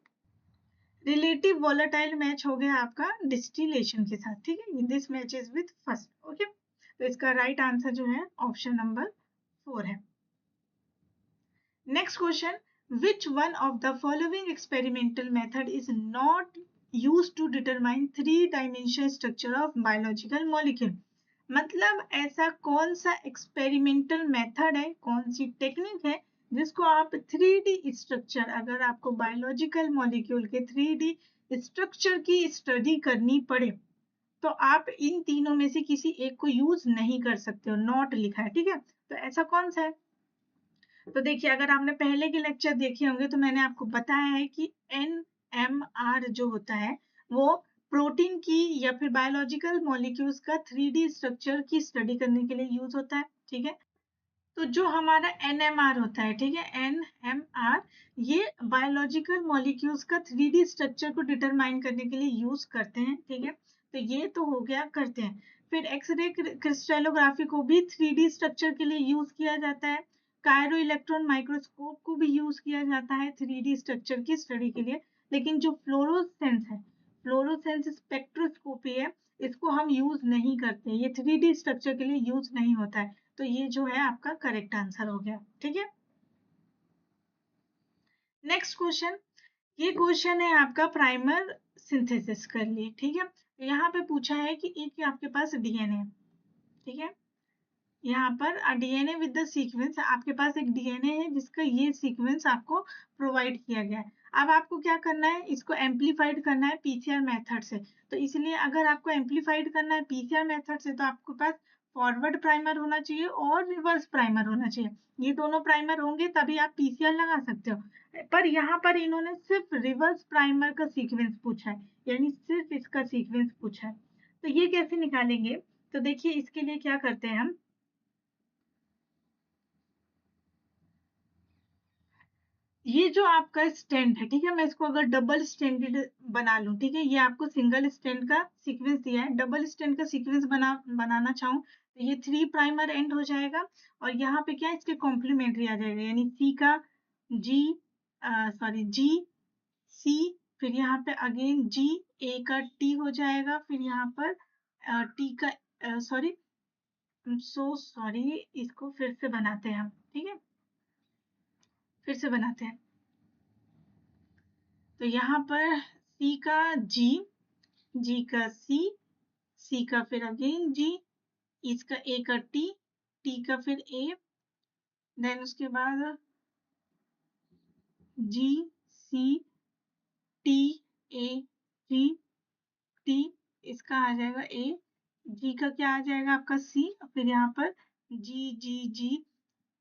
रिलेटिव वोलेटाइल मैच हो गया आपका डिस्टिलेशन के साथ, ठीक है? This matches with first, okay? तो इसका राइट आंसर जो है ऑप्शन नंबर 4 है। Next question, which one of the following experimental method is not used to determine three-dimensional structure of biological molecule? मतलब ऐसा कौन सा एक्सपेरिमेंटल मेथड है, कौन सी टेक्निक है जिसको आप 3D स्ट्रक्चर, अगर आपको बायोलॉजिकल मॉलिक्यूल के 3D स्ट्रक्चर की स्टडी करनी पड़े तो आप इन तीनों में से किसी एक को यूज नहीं कर सकते हो, नॉट लिखा है, ठीक है? तो ऐसा कौन सा है? तो देखिए, अगर आपने पहले के लेक्चर देखे होंगे तो मैंने आपको बताया है कि NMR जो होता है वो प्रोटीन की या फिर बायोलॉजिकल मॉलिक्यूल्स का 3D स्ट्रक्चर की स्टडी करने के लिए यूज होता है, ठीक है? तो जो हमारा NMR होता है, ठीक है, NMR, ये बायोलॉजिकल मॉलिक्यूल्स का 3D स्ट्रक्चर को डिटरमाइन करने के लिए यूज करते हैं, ठीक है? तो ये तो हो गया करते हैं। फिर एक्सरे क्रिस्टलोग्राफी को भी 3D स्ट्रक्चर के लिए यूज किया जाता है। कायरो इलेक्ट्रॉन माइक्रोस्कोप को भी यूज किया जाता है 3D स्ट्रक्चर की स्टडी के लिए। लेकिन जो फ्लोरोसेंस है, फ्लोरोसेंस स्पेक्ट्रोस्कोपी है, इसको हम यूज नहीं करते, ये 3D स्ट्रक्चर के लिए यूज नहीं होता है। तो ये जो है आपका करेक्ट आंसर हो गया, ठीक है? नेक्स्ट क्वेश्चन, ये क्वेश्चन है आपका प्राइमर सिंथेसिस कर लिए, ठीक है? तो यहाँ पे पूछा है कि एक आपके पास डीएनए, ठीक है? यहाँ पर डीएनए विद द सीक्वेंस, आपके पास एक डीएनए है जिसका ये सीक्वेंस आपको प्रोवाइड किया गया है। अब आपको क्या करना है, इसको एम्पलीफाइड करना है पीसीआर मेथड से। तो इसलिए अगर आपको एम्पलीफाइड करना है पीसीआर मेथड से तो आपके पास फॉरवर्ड प्राइमर होना चाहिए और रिवर्स प्राइमर होना चाहिए। ये दोनों प्राइमर होंगे तभी आप पीसीआर लगा सकते हो। पर यहाँ पर इन्होंने सिर्फ रिवर्स प्राइमर का सीक्वेंस पूछा है, यानी सिर्फ इसका सीक्वेंस पूछा है। तो ये कैसे निकालेंगे? तो देखिए, इसके लिए क्या करते हैं हम, ये जो आपका स्टैंड है, ठीक है, मैं इसको अगर डबल स्टैंडर्ड बना लूं, ठीक है, ये आपको सिंगल स्टैंड का सीक्वेंस दिया है, डबल स्टैंड का सीक्वेंस बनाना चाहूँ तो ये 3 प्राइमर एंड हो जाएगा, और यहाँ पे क्या इसके कॉम्प्लीमेंट्री आ जाएगा, यानी सी का जी, सॉरी जी सी, फिर यहाँ पे अगेन जी, ए का टी हो जाएगा, फिर यहाँ पर टी का सॉरी, सो सॉरी, इसको फिर से बनाते हैं हम, ठीक है, फिर से बनाते हैं। तो यहाँ पर सी का जी, जी का सी, सी का फिर अगेन जी, इसका ए का टी, टी का फिर ए, देन उसके बाद जी सी टी ए जी टी, इसका आ जाएगा ए, जी का क्या आ जाएगा आपका सी, फिर यहाँ पर जी जी जी,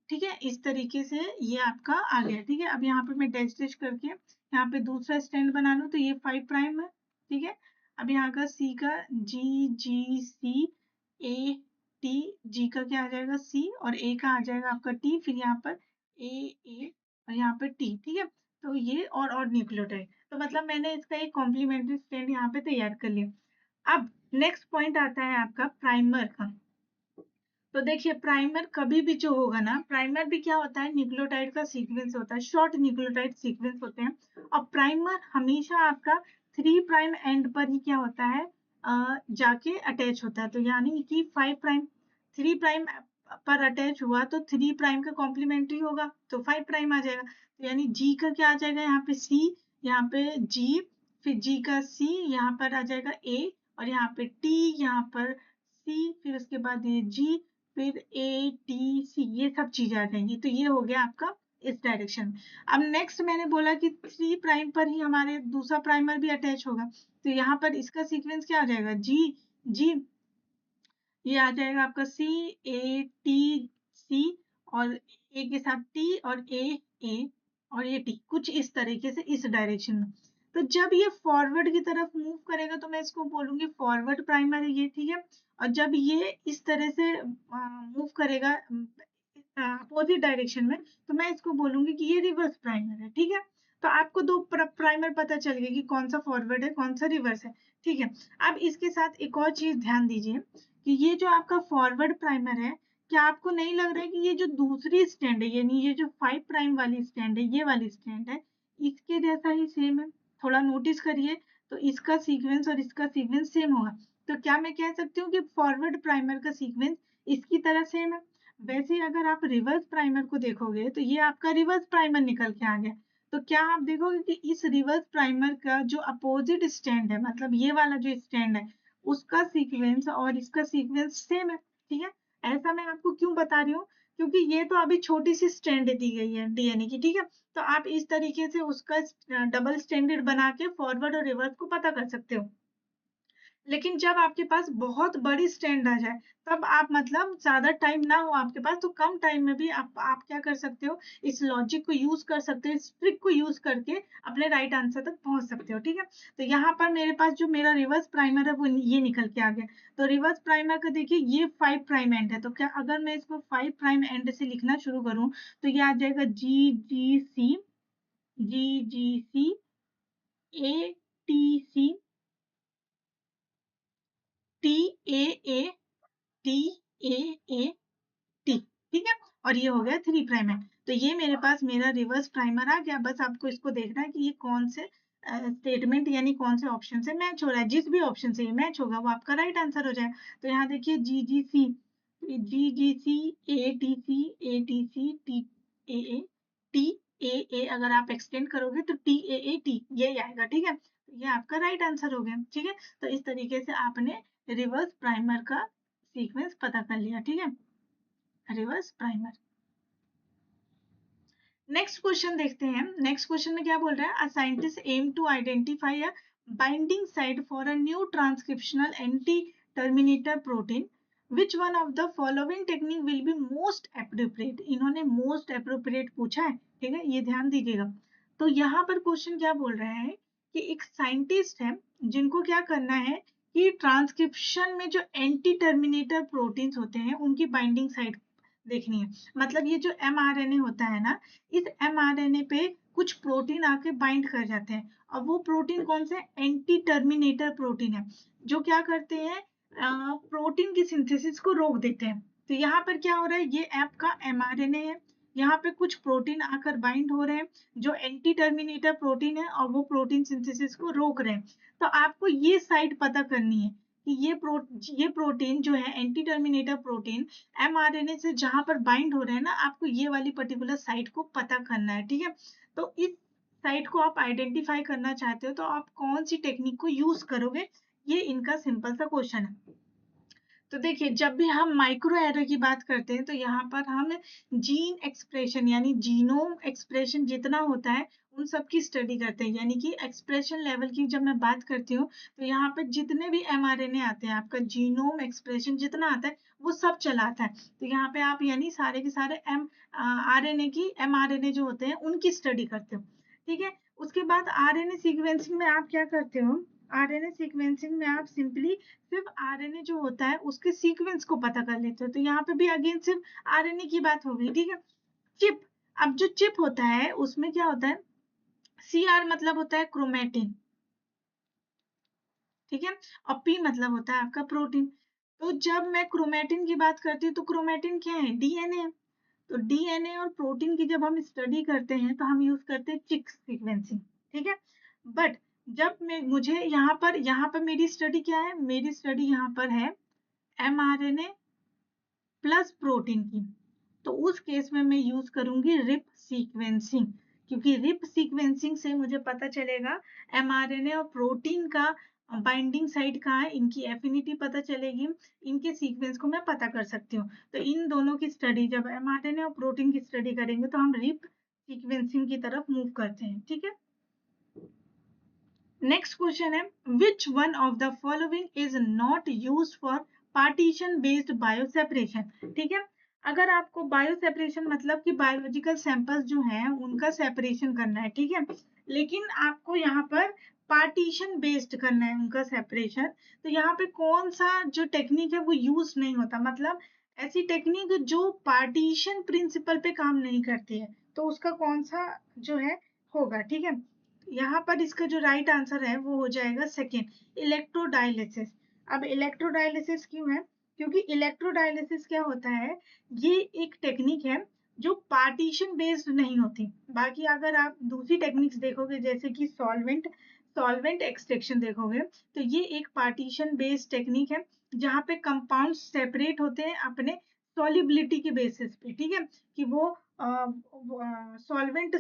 ठीक है? इस तरीके से ये आपका आ गया, ठीक है? अब यहाँ पे मैं डैश डैश करके यहाँ पे दूसरा स्टैंड बना लूँ तो ये 5 प्राइम है, ठीक है? अब यहाँ का सी का जी जी सी ए टी, जी का क्या आ जाएगा सी, और ए का आ जाएगा आपका टी, फिर यहाँ पर ए और यहाँ पर टी, ठीक है? तो ये और न्यूक्लियोटाइड, तो मतलब मैंने इसका एक कॉम्प्लीमेंट्री स्टैंड यहाँ पे तैयार कर लिया। अब नेक्स्ट पॉइंट आता है आपका प्राइमर का। तो देखिए, प्राइमर कभी भी जो होगा ना, प्राइमर भी क्या होता है, न्यूक्लियोटाइड का सीक्वेंस होता है, शॉर्ट न्यूक्लियोटाइड सीक्वेंस होते हैं। और प्राइमर हमेशा आपका 3 प्राइम एंड पर ही क्या होता है, जाके अटैच होता है। तो यानी कि 5 प्राइम 3 प्राइम पर अटैच हुआ तो 3 प्राइम का कॉम्प्लीमेंट्री होगा तो 5 प्राइम आ जाएगा। तो यानी जी का क्या आ जाएगा यहाँ पे सी, यहाँ पे जी, फिर जी का सी, यहाँ पर आ जाएगा ए, और यहाँ पे टी, यहाँ पर सी, फिर उसके बाद ये जी, फिर ए टी सी, ये सब चीजें आ जाएंगी। तो ये हो गया आपका इस डायरेक्शन में। अब नेक्स्ट मैंने बोला कि 3 प्राइम पर ही हमारे दूसरा प्राइमर भी अटैच होगा, तो यहाँ पर इसका सीक्वेंस क्या आ जाएगा, जी जी, ये आ जाएगा आपका सी ए टी सी, और ए के साथ टी, और ए और ये टी, कुछ इस तरीके से इस डायरेक्शन में। तो जब ये फॉरवर्ड की तरफ मूव करेगा तो मैं इसको बोलूंगी फॉरवर्ड प्राइमर है ये, ठीक है। और जब ये इस तरह से मूव करेगा अपोजिट डायरेक्शन में, तो मैं इसको बोलूंगी कि ये रिवर्स प्राइमर है, ठीक है। तो आपको दो प्राइमर पता चल गया कि कौन सा फॉरवर्ड है कौन सा रिवर्स है, ठीक है। अब इसके साथ एक और चीज ध्यान दीजिए कि ये जो आपका फॉरवर्ड प्राइमर है, क्या आपको नहीं लग रहा है कि ये जो दूसरी स्टैंड है, यानी ये जो 5 प्राइम वाली स्टैंड है, ये वाली स्टैंड है, इसके जैसा ही सेम है। थोड़ा नोटिस करिए, तो इसका सीक्वेंस और इसका सीक्वेंस सेम होगा। तो क्या मैं कह सकती हूँ कि फॉरवर्ड प्राइमर का सीक्वेंस इसकी तरह सेम है। वैसे ही अगर आप रिवर्स प्राइमर को देखोगे तो ये आपका रिवर्स प्राइमर निकल के आ गया। तो क्या आप देखोगे कि इस रिवर्स प्राइमर का जो अपोजिट स्टैंड है, मतलब ये वाला जो स्टैंड है, उसका सीक्वेंस और इसका सीक्वेंस सेम है, ठीक है। ऐसा मैं आपको क्यों बता रही हूँ, क्योंकि ये तो अभी छोटी सी स्टैंड दी गई है डीएनए की, ठीक है। तो आप इस तरीके से उसका डबल स्टैंडर्ड बना के फॉरवर्ड और रिवर्स को पता कर सकते हो। लेकिन जब आपके पास बहुत बड़ी स्टैंड आ जाए, तब आप मतलब ज्यादा टाइम ना हो आपके पास, तो कम टाइम में भी आप क्या कर सकते हो, इस लॉजिक को यूज कर सकते हो, इस ट्रिक को यूज करके अपने राइट आंसर तक पहुंच सकते हो, ठीक है। तो यहाँ पर मेरे पास जो मेरा रिवर्स प्राइमर है वो ये निकल के आ गया। तो रिवर्स प्राइमर का देखिए ये 5 प्राइम एंड है, तो क्या अगर मैं इसको 5 प्राइम एंड से लिखना शुरू करूं, तो ये आ जाएगा G G C, G G C, A T C, T A A, T A A T, ठीक है। और ये हो गया 3 प्राइम है। तो ये मेरे पास मेरा रिवर्स प्राइमर आ गया। बस आपको इसको देखना है कि ये कौन से स्टेटमेंट यानी कौन से ऑप्शन से मैच हो रहा है। जिस भी ऑप्शन से ये मैच होगा वो आपका राइट आंसर हो जाए। तो यहाँ देखिए G G C, G G C, A T C, A T C, T A A, T A A, अगर आप एक्सटेंड करोगे तो टी ए ए टी, यही आएगा, ठीक है। तो ये आपका राइट आंसर हो गया, ठीक है। तो इस तरीके से आपने रिवर्स प्राइमर का सीक्वेंस पता कर लिया, ठीक है, रिवर्स प्राइमर। नेक्स्ट क्वेश्चन देखते हैं। नेक्स्ट क्वेश्चन में क्या बोल रहा है, a scientist aim to identify a binding site for a new transcriptional anti terminator protein, which one of the following technique will be most appropriate. इन्होंने most appropriate पूछा है, ठीक है, ये ध्यान दीजिएगा। तो यहाँ पर क्वेश्चन क्या बोल रहा है कि एक साइंटिस्ट है जिनको क्या करना है कि ट्रांसक्रिप्शन में जो एंटी टर्मिनेटर प्रोटीन्स होते हैं उनकी बाइंडिंग साइट देखनी है। मतलब ये जो एमआरएनए होता है ना, इस एमआरएनए पे कुछ प्रोटीन आके बाइंड कर जाते हैं, और वो प्रोटीन कौन से, एंटी टर्मिनेटर प्रोटीन है, जो क्या करते हैं, प्रोटीन की सिंथेसिस को रोक देते हैं। तो यहाँ पर क्या हो रहा है, ये आपका एमआरएनए है, यहाँ पे कुछ प्रोटीन आकर बाइंड हो रहे हैं जो एंटी टर्मिनेटर प्रोटीन है, और वो प्रोटीन सिंथेसिस को रोक रहे हैं। तो आपको ये साइट पता करनी है कि ये प्रोटीन जो है एंटी टर्मिनेटर प्रोटीन एमआरएनए से जहां पर बाइंड हो रहे हैं ना, आपको ये वाली पर्टिकुलर साइट को पता करना है, ठीक है। तो इस साइट को आप आइडेंटिफाई करना चाहते हो तो आप कौन सी टेक्निक को यूज करोगे, ये इनका सिंपल सा क्वेश्चन है। तो देखिए, जब भी हम माइक्रो एरर की बात करते हैं तो यहाँ पर हम जीन एक्सप्रेशन यानी जीनोम एक्सप्रेशन जितना होता है उन सब की स्टडी करते हैं। यानी कि एक्सप्रेशन लेवल की जब मैं बात करती हूँ तो यहाँ पे जितने भी एमआरएनए आते हैं, आपका जीनोम एक्सप्रेशन जितना आता है वो सब चला आता है। तो यहाँ पे आप यानी सारे के सारे आरएनए की एमआरएनए जो होते हैं उनकी स्टडी करते हो, ठीक है। उसके बाद आरएनए सीक्वेंसिंग में आप क्या करते हो, आरएनए सीक्वेंसिंग में आप सिंपली सिर्फ आरएनए जो होता है उसके सीक्वेंस को पता कर लेते हो। तो यहाँ पे भी अगेन सिर्फ आरएनए की बात हो गई, ठीक है। चिप, अब जो चिप होता है उसमें क्या होता है, सीआर मतलब होता है क्रोमेटिन, ठीक है, और पी मतलब होता है आपका प्रोटीन। तो जब मैं क्रोमेटिन की बात करती हूँ तो क्रोमेटिन क्या है, डीएनए। तो डीएनए और प्रोटीन की जब हम स्टडी करते हैं तो हम यूज करते हैं चिक सीक्वेंसिंग, ठीक है। बट जब मैं मुझे यहाँ पर मेरी स्टडी क्या है, मेरी स्टडी यहाँ पर है एमआरएनए प्लस प्रोटीन की। तो उस केस में मैं यूज करूंगी रिप सीक्वेंसिंग, क्योंकि रिप सीक्वेंसिंग से मुझे पता चलेगा एमआरएनए और प्रोटीन का बाइंडिंग साइट कहाँ है, इनकी एफिनिटी पता चलेगी, इनके सीक्वेंस को मैं पता कर सकती हूँ। तो इन दोनों की स्टडी जब mRNA और प्रोटीन की स्टडी करेंगे तो हम रिप सीक्वेंसिंग की तरफ मूव करते हैं, ठीक है। नेक्स्ट क्वेश्चन है, विच one of the following is not use for partition based bio separation, ठीक है। अगर आपको बायो सेपरेशन मतलब कि बायोलॉजिकल सैंपल्स जो हैं उनका सेपरेशन करना है, ठीक है, लेकिन आपको यहाँ पर पार्टीशन बेस्ड करना है उनका सेपरेशन, तो यहाँ पे कौन सा जो टेक्निक है वो यूज नहीं होता, मतलब ऐसी टेक्निक जो पार्टीशन प्रिंसिपल पे काम नहीं करती है, तो उसका कौन सा जो है होगा, ठीक है। यहाँ पर इसका जो राइट आंसर है वो हो जाएगा सेकेंड, इलेक्ट्रोडायलिसिस। अब इलेक्ट्रोडायलिसिस क्यों है, क्योंकि इलेक्ट्रोडायलिसिस क्या होता है, ये एक टेक्निक है जो पार्टीशन बेस्ड नहीं होती। बाकी अगर आप दूसरी टेक्निक्स देखोगे जैसे कि सॉल्वेंट सॉल्वेंट एक्सट्रैक्शन देखोगे, तो ये एक पार्टीशन बेस्ड टेक्निक है जहाँ पे कंपाउंड सेपरेट होते हैं अपने सॉल्युबिलिटी के बेसिस पे, ठीक है, कि वो सॉल्वेंट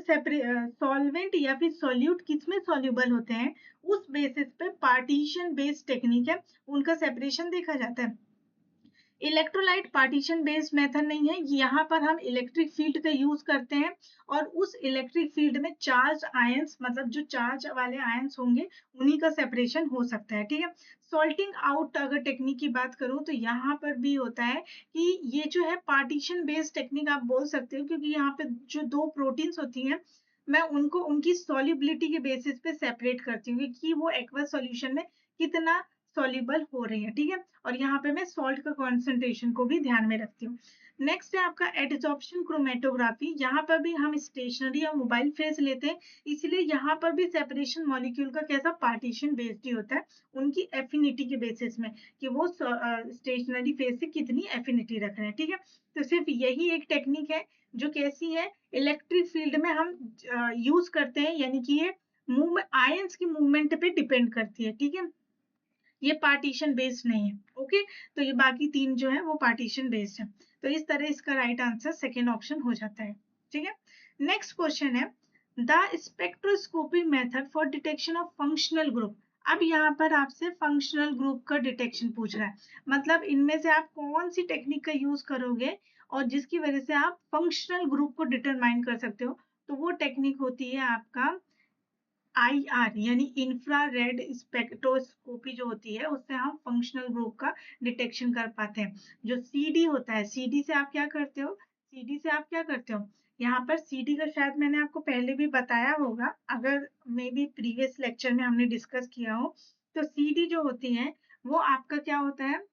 या फिर सॉल्यूट किस में सॉल्यूबल होते हैं, उस बेसिस पे पार्टीशन बेस्ड टेक्निक है, उनका सेपरेशन देखा जाता है। इलेक्ट्रोलाइट पार्टीशन बेस्ड मेथड नहीं है, यहाँ पर हम इलेक्ट्रिक फील्ड का यूज करते हैं और उस इलेक्ट्रिक फील्ड में चार्ज आयंस, मतलब जो चार्ज वाले आयंस होंगे उन्हीं का सेपरेशन हो सकता है, ठीक है। सॉल्टिंग आउट अगर टेक्निक की बात करूं तो यहाँ पर भी होता है कि ये जो है पार्टीशन बेस्ड टेक्निक आप बोल सकते हो, क्योंकि यहाँ पे जो दो प्रोटीन्स होती हैं मैं उनको उनकी सॉल्युबिलिटी के बेसिस पे सेपरेट करती हूँ कि वो एक्वस सॉल्यूशन में कितना सॉल्युबल हो रही है, ठीक है, और यहाँ पे मैं सॉल्ट का कॉन्सेंट्रेशन को भी ध्यान में रखती हूँ। नेक्स्ट है आपका एडजॉर्प्शन क्रोमेटोग्राफी, यहाँ पर भी हम स्टेशनरी या मोबाइल फेस लेते हैं, इसलिए यहाँ पर भी सेपरेशन मॉलिक्यूल का कैसा पार्टीशन बेस्ड ही होता है, उनकी एफिनिटी के बेसिस में कि वो स्टेशनरी फेस से कितनी एफिनिटी रख रहे हैं, ठीक है। तो सिर्फ यही एक टेक्निक है जो कैसी है, इलेक्ट्रिक फील्ड में हम यूज करते हैं, यानी कि ये मूव आयंस की मूवमेंट पे डिपेंड करती है, ठीक है, ये पार्टीशन बेस्ड नहीं है, ओके। तो ये बाकी तीन जो है वो पार्टीशन बेस्ड है, तो इस तरह इसका राइट आंसर सेकेंड ऑप्शन हो जाता है, ठीक है। नेक्स्ट क्वेश्चन है, the spectroscopy method for detection of functional group. अब यहाँ पर आपसे फंक्शनल ग्रुप का डिटेक्शन पूछ रहा है, मतलब इनमें से आप कौन सी टेक्निक का यूज करोगे और जिसकी वजह से आप फंक्शनल ग्रुप को डिटरमाइन कर सकते हो, तो वो टेक्निक होती है आपका IR यानी इंफ्रारेड स्पेक्ट्रोस्कोपी जो होती है, उससे हम फंक्शनल ग्रुप का डिटेक्शन कर पाते हैं। जो CD होता है, CD से आप क्या करते हो, CD से आप क्या करते हो, यहाँ पर CD का शायद मैंने आपको पहले भी बताया होगा, अगर मे बी प्रीवियस लेक्चर में हमने डिस्कस किया हो, तो CD जो होती है वो आपका क्या होता है,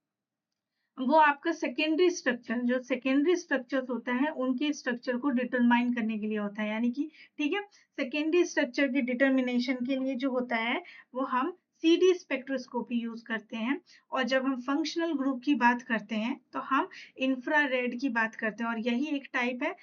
वो आपका सेकेंडरी स्ट्रक्चर, जो सेकेंडरी स्ट्रक्चर्स होता है उनके स्ट्रक्चर को डिटरमाइन करने के लिए होता है, यानी कि ठीक है, सेकेंडरी स्ट्रक्चर के डिटर्मिनेशन के लिए जो होता है वो हम CD स्पेक्ट्रोस्कोपी यूज करते हैं, और जब हम फंक्शनल ग्रुप की बात करते हैं तो हम इंफ्रारेड की बात करते हैं, और यही एक टाइप है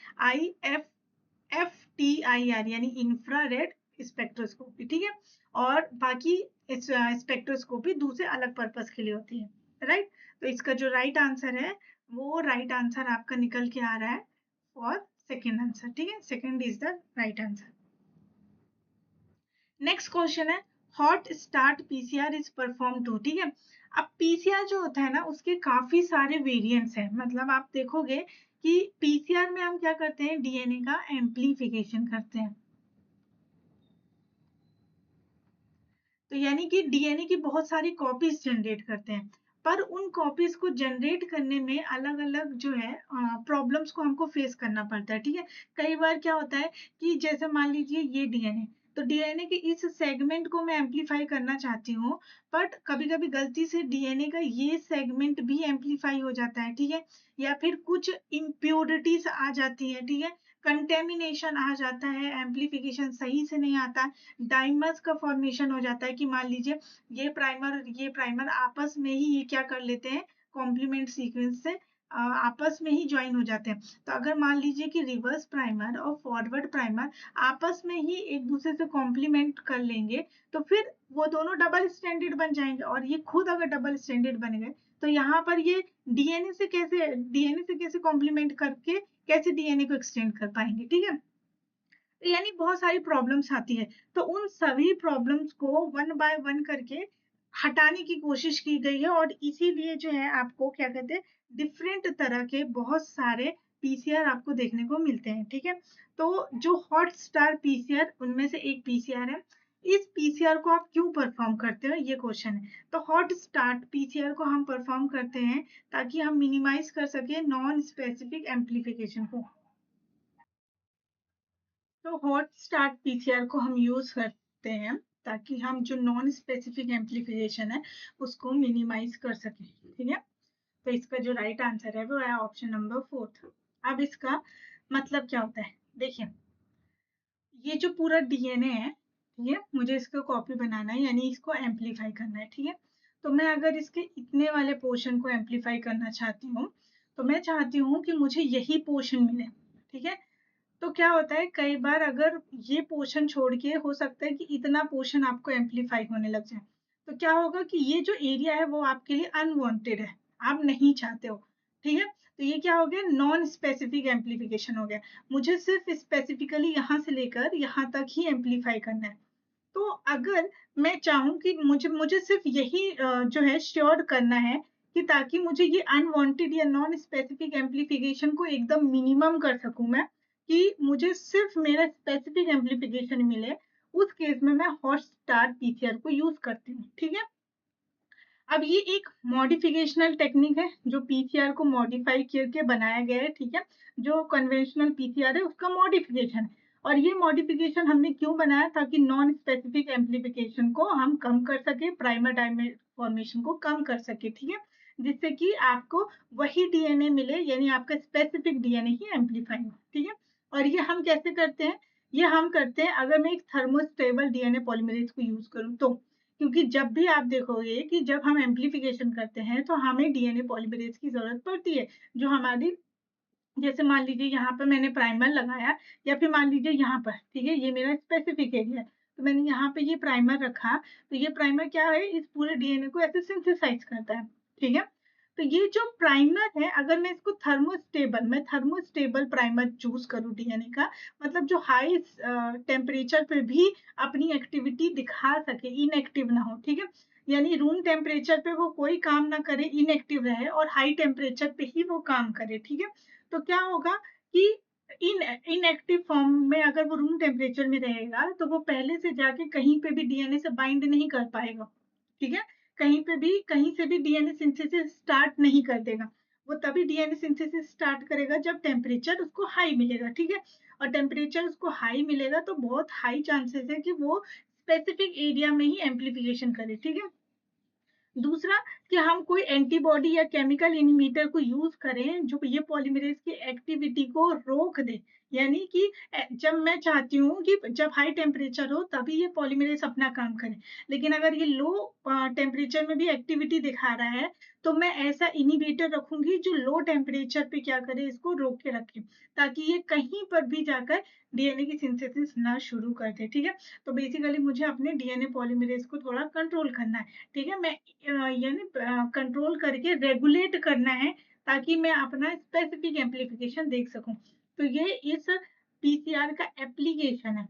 IFFTIR यानी इंफ्रारेड स्पेक्ट्रोस्कोपी, ठीक है। और बाकी स्पेक्ट्रोस्कोपी दूसरे अलग पर्पस के लिए होती है, राइट। तो इसका जो राइट आंसर है वो राइट आंसर आपका निकल के आ रहा है फॉर सेकेंड आंसर, ठीक है, second is the right answer. Next question है, hot start PCR is perform to, ठीक है। अब पीसीआर जो होता है ना उसके काफी सारे वेरिएंट्स हैं, मतलब आप देखोगे कि पीसीआर में हम क्या करते हैं, डीएनए का एम्प्लीफिकेशन करते हैं, तो यानी कि डीएनए की बहुत सारी कॉपीज जनरेट करते हैं, पर उन कॉपीज को जनरेट करने में अलग अलग जो है प्रॉब्लम्स को हमको फेस करना पड़ता है, ठीक है। कई बार क्या होता है कि जैसे मान लीजिए ये डीएनए, तो डीएनए के इस सेगमेंट को मैं एम्पलीफाई करना चाहती हूँ, बट कभी कभी गलती से डीएनए का ये सेगमेंट भी एम्पलीफाई हो जाता है, ठीक है, या फिर कुछ इम्प्योरिटीज आ जाती है, ठीक है, कंटेमिनेशन आ जाता है, एम्पलीफिकेशन सही से नहीं आता, डाइमर्स का फॉर्मेशन हो जाता है कि मान लीजिए ये प्राइमर आपस में ही ये क्या कर लेते हैं, कॉम्प्लीमेंट सीक्वेंस से आपस में ही ज्वाइन हो जाते हैं। तो अगर मान लीजिए कि रिवर्स प्राइमर और फॉरवर्ड प्राइमर आपस में ही एक दूसरे से कॉम्प्लीमेंट कर लेंगे, तो फिर वो दोनों डबल स्टैंडर्ड बन जाएंगे, और ये खुद अगर डबल स्टैंडर्ड बन गए तो यहाँ पर ये डीएनए से कैसे कॉम्प्लीमेंट करके कैसे डीएनए को एक्सटेंड कर पाएंगे, ठीक है। यानी बहुत सारी प्रॉब्लम्स आती है, तो उन सभी प्रॉब्लम्स को वन बाय वन करके हटाने की कोशिश की गई है और इसीलिए जो है आपको क्या कहते हैं डिफरेंट तरह के बहुत सारे पीसीआर आपको देखने को मिलते हैं। ठीक है, तो जो हॉट स्टार पीसीआर उनमें से एक पीसीआर है। इस पीसीआर को आप क्यों परफॉर्म करते हो, ये क्वेश्चन है। तो हॉट स्टार पीसीआर को हम परफॉर्म करते हैं ताकि हम मिनिमाइज कर सके नॉन स्पेसिफिक एम्प्लीफिकेशन को। तो हॉट स्टार्ट पीसीआर को हम यूज करते हैं ताकि हम जो नॉन स्पेसिफिक एम्प्लीफिकेशन है उसको मिनिमाइज कर सकें। ठीक है, तो इसका जो राइट आंसर है वो है ऑप्शन नंबर 4। अब इसका मतलब क्या होता है, देखिए ये जो पूरा डीएनए है, ठीक है, मुझे इसका कॉपी बनाना है यानी इसको एम्पलीफाई करना है। ठीक है, तो मैं अगर इसके इतने वाले पोर्शन को एम्पलीफाई करना चाहती हूँ तो मैं चाहती हूँ कि मुझे यही पोर्शन मिले। ठीक है, तो क्या होता है कई बार अगर ये पोर्शन छोड़ के हो सकता है कि इतना पोर्शन आपको एम्पलीफाई होने लग जाए, तो क्या होगा कि ये जो एरिया है वो आपके लिए अनवांटेड है, आप नहीं चाहते हो। ठीक है, तो ये क्या हो गया, नॉन स्पेसिफिक एम्पलीफिकेशन हो गया। मुझे सिर्फ स्पेसिफिकली यहाँ से लेकर यहाँ तक ही एम्पलीफाई करना है। तो अगर मैं चाहूँ कि मुझे मुझे सिर्फ यही जो है श्योर करना है कि ताकि मुझे ये अनवांटेड या नॉन स्पेसिफिक एम्पलीफिकेशन को एकदम मिनिमम कर सकूं मैं, कि मुझे सिर्फ मेरा स्पेसिफिक एम्पलीफिकेशन मिले, उस केस में मैं हॉट स्टार पीसीआर को यूज करती हूँ। ठीक है, अब ये एक मॉडिफिकेशनल टेक्निक है जो पीसीआर को मॉडिफाई करके बनाया गया है। ठीक है, जो कन्वेंशनल पीसीआर है उसका मॉडिफिकेशन है। और ये मॉडिफिकेशन हमने क्यों बनाया, ताकि नॉन स्पेसिफिक एम्पलीफिकेशन को हम कम कर सके, प्राइमर डायमंड फॉर्मेशन को कम कर सके। ठीक है, जिससे कि आपको वही डीएनए मिले, यानी आपका स्पेसिफिक डीएनए ही एम्पलीफाई हो। ठीक है, और ये हम कैसे करते हैं, ये हम करते हैं अगर मैं एक थर्मोस्टेबल डीएनए पॉलीमरेज को यूज करूं तो। क्योंकि जब भी आप देखोगे कि जब हम एम्प्लीफिकेशन करते हैं तो हमें डीएनए पॉलीमरेज की जरूरत पड़ती है, जो हमारी, जैसे मान लीजिए यहाँ पर मैंने प्राइमर लगाया, या फिर मान लीजिए यहाँ पर, ठीक है, ये मेरा स्पेसिफिक एरिया है, तो मैंने यहाँ पे ये प्राइमर रखा, तो ये प्राइमर क्या है, इस पूरे डीएनए को ऐसे सिंथेसाइज करता है। ठीक है, तो ये जो प्राइमर है, अगर मैं इसको थर्मोस्टेबल प्राइमर चूज करूँ डीएनए का, मतलब जो हाई टेम्परेचर पे भी अपनी एक्टिविटी दिखा सके, इनएक्टिव ना हो। ठीक है, यानी रूम टेम्परेचर पे वो कोई काम ना करे, इनएक्टिव रहे, और हाई टेम्परेचर पे ही वो काम करे। ठीक है, तो क्या होगा कि इनएक्टिव फॉर्म में अगर वो रूम टेम्परेचर में रहेगा तो वो पहले से जाके कहीं पे भी डीएनए से बाइंड नहीं कर पाएगा। ठीक है, कहीं पे भी कहीं से भी डीएनए सिंथेसिस स्टार्ट नहीं कर देगा। वो तभी डीएनए सिंथेसिस स्टार्ट करेगा जब टेम्परेचर उसको हाई मिलेगा। ठीक है, और टेम्परेचर उसको हाई मिलेगा तो बहुत हाई चांसेस है कि वो स्पेसिफिक एरिया में ही एम्प्लीफिकेशन करे। ठीक है, दूसरा कि हम कोई एंटीबॉडी या केमिकल इनहिबिटर को यूज करें जो ये पॉलीमरेज की एक्टिविटी को रोक दे, यानी कि जब मैं चाहती हूँ कि जब हाई टेम्परेचर हो तभी ये पॉलीमरेज अपना काम करे, लेकिन अगर ये लो टेम्परेचर में भी एक्टिविटी दिखा रहा है तो मैं ऐसा इनहिबिटर रखूंगी जो लो टेम्परेचर पे क्या करे, इसको रोक के रखे, ताकि ये कहीं पर भी जाकर डीएनए की सिंथेसिस ना शुरू कर दे। ठीक है, तो बेसिकली मुझे अपने डीएनए पॉलीमरेज को थोड़ा कंट्रोल करना है। ठीक है, मैं यानी कंट्रोल करके रेगुलेट करना है ताकि मैं अपना स्पेसिफिक एम्प्लीफिकेशन देख सकूं। तो ये इस पीसीआर का एप्लीकेशन है।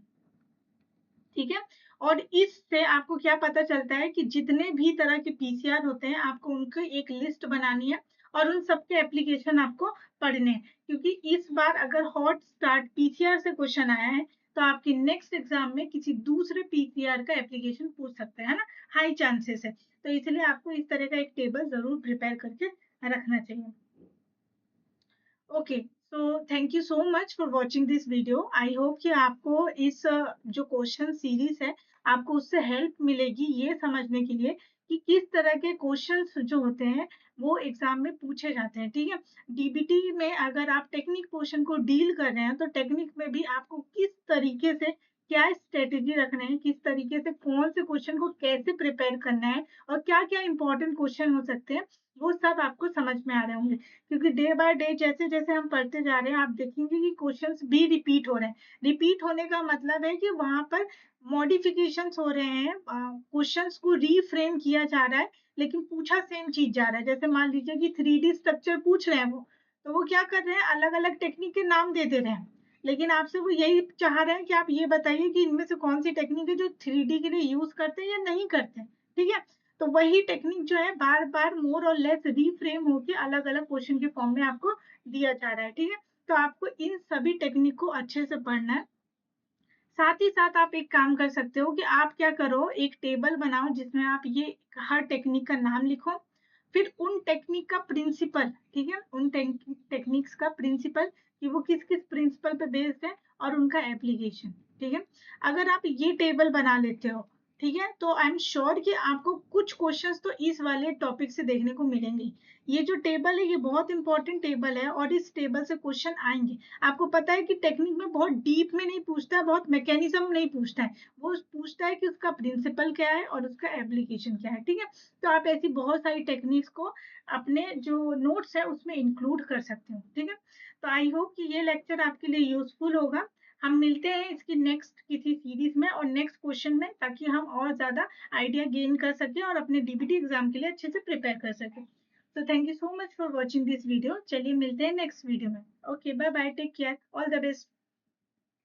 ठीक है, और इससे आपको क्या पता चलता है कि जितने भी तरह के पीसीआर होते हैं आपको उनकी एक लिस्ट बनानी है और उन सबके एप्लीकेशन आपको पढ़ने हैं, क्योंकि इस बार अगर हॉट स्टार्ट पीसीआर से क्वेश्चन आया है तो आपके नेक्स्ट एग्जाम में किसी दूसरे पीसीआर का एप्लीकेशन पूछ सकते हैं ना, हाई चांसेस है। तो इसलिए आपको इस तरह का एक टेबल जरूर प्रिपेयर करके रखना चाहिए। Okay, so thank you so much for watching this video. I hope कि आपको इस जो क्वेश्चन सीरीज है आपको उससे हेल्प मिलेगी ये समझने के लिए कि किस तरह के क्वेश्चंस जो होते हैं वो एग्जाम में पूछे जाते हैं। ठीक है, डीबीटी में अगर आप टेक्निक क्वेश्चन को डील कर रहे हैं तो टेक्निक में भी आपको किस तरीके से क्या स्ट्रेटेजी रखना है, किस तरीके से कौन से क्वेश्चन को कैसे प्रिपेयर करना है, और क्या क्या इंपॉर्टेंट क्वेश्चन हो सकते हैं, वो सब आपको समझ में आ रहे होंगे। क्योंकि डे बाय डे जैसे जैसे हम पढ़ते जा रहे हैं आप देखेंगे कि क्वेश्चंस भी रिपीट हो रहे हैं। रिपीट होने का मतलब है कि वहां पर मॉडिफिकेशंस हो रहे हैं, क्वेश्चंस को रीफ्रेम किया जा रहा है, लेकिन पूछा सेम चीज जा रहा है। जैसे मान लीजिए कि 3D स्ट्रक्चर पूछ रहे हैं वो, तो वो क्या कर रहे हैं, अलग अलग टेक्निक के नाम दे दे रहे हैं, लेकिन आपसे वो यही चाह रहे हैं कि आप ये बताइए कि इनमें से कौन सी टेक्निक है जो 3D के लिए यूज करते हैं या नहीं करते हैं। ठीक है, तो वही टेक्निक जो है बार बार मोर और लेस रीफ्रेम होके अलग अलग क्वेश्चन के फॉर्म में आपको दिया जा रहा है, ठीक है। तो आपको इन सभी टेक्निक को अच्छे से पढ़ना है। साथ ही साथ आप एक काम कर सकते हो कि आप क्या करो, एक टेबल बनाओ जिसमें आप ये हर टेक्निक का नाम लिखो, फिर उन टेक्निक का प्रिंसिपल, ठीक है, उन टेक्निक्स का प्रिंसिपल कि वो किस किस प्रिंसिपल पे बेस्ड है और उनका एप्लीकेशन, ठीक है। अगर आप ये टेबल बना लेते हो, ठीक है, तो आई एम श्योर कि आपको कुछ क्वेश्चंस तो इस वाले टॉपिक से देखने को मिलेंगे। ये जो टेबल है ये बहुत इंपॉर्टेंट टेबल है और इस टेबल से क्वेश्चन आएंगे। आपको पता है कि टेक्निक में बहुत डीप में नहीं पूछता है, बहुत मैकेनिज्म नहीं पूछता है, वो पूछता है कि उसका प्रिंसिपल क्या है और उसका एप्लीकेशन क्या है, ठीक है। तो आप ऐसी बहुत सारी टेक्निक्स को अपने जो नोट्स है उसमें इंक्लूड कर सकते हो, ठीक है। तो आई होप कि ये लेक्चर आपके लिए यूजफुल होगा। हम मिलते हैं इसकी नेक्स्ट किसी सीरीज में और नेक्स्ट क्वेश्चन में, ताकि हम और ज्यादा आइडिया गेन कर सकें और अपने डीबीटी एग्जाम के लिए अच्छे से प्रिपेयर कर सकें। So thank you so much for watching this video. चलिए मिलते हैं नेक्स्ट वीडियो में। Okay, bye bye, take care, all the best.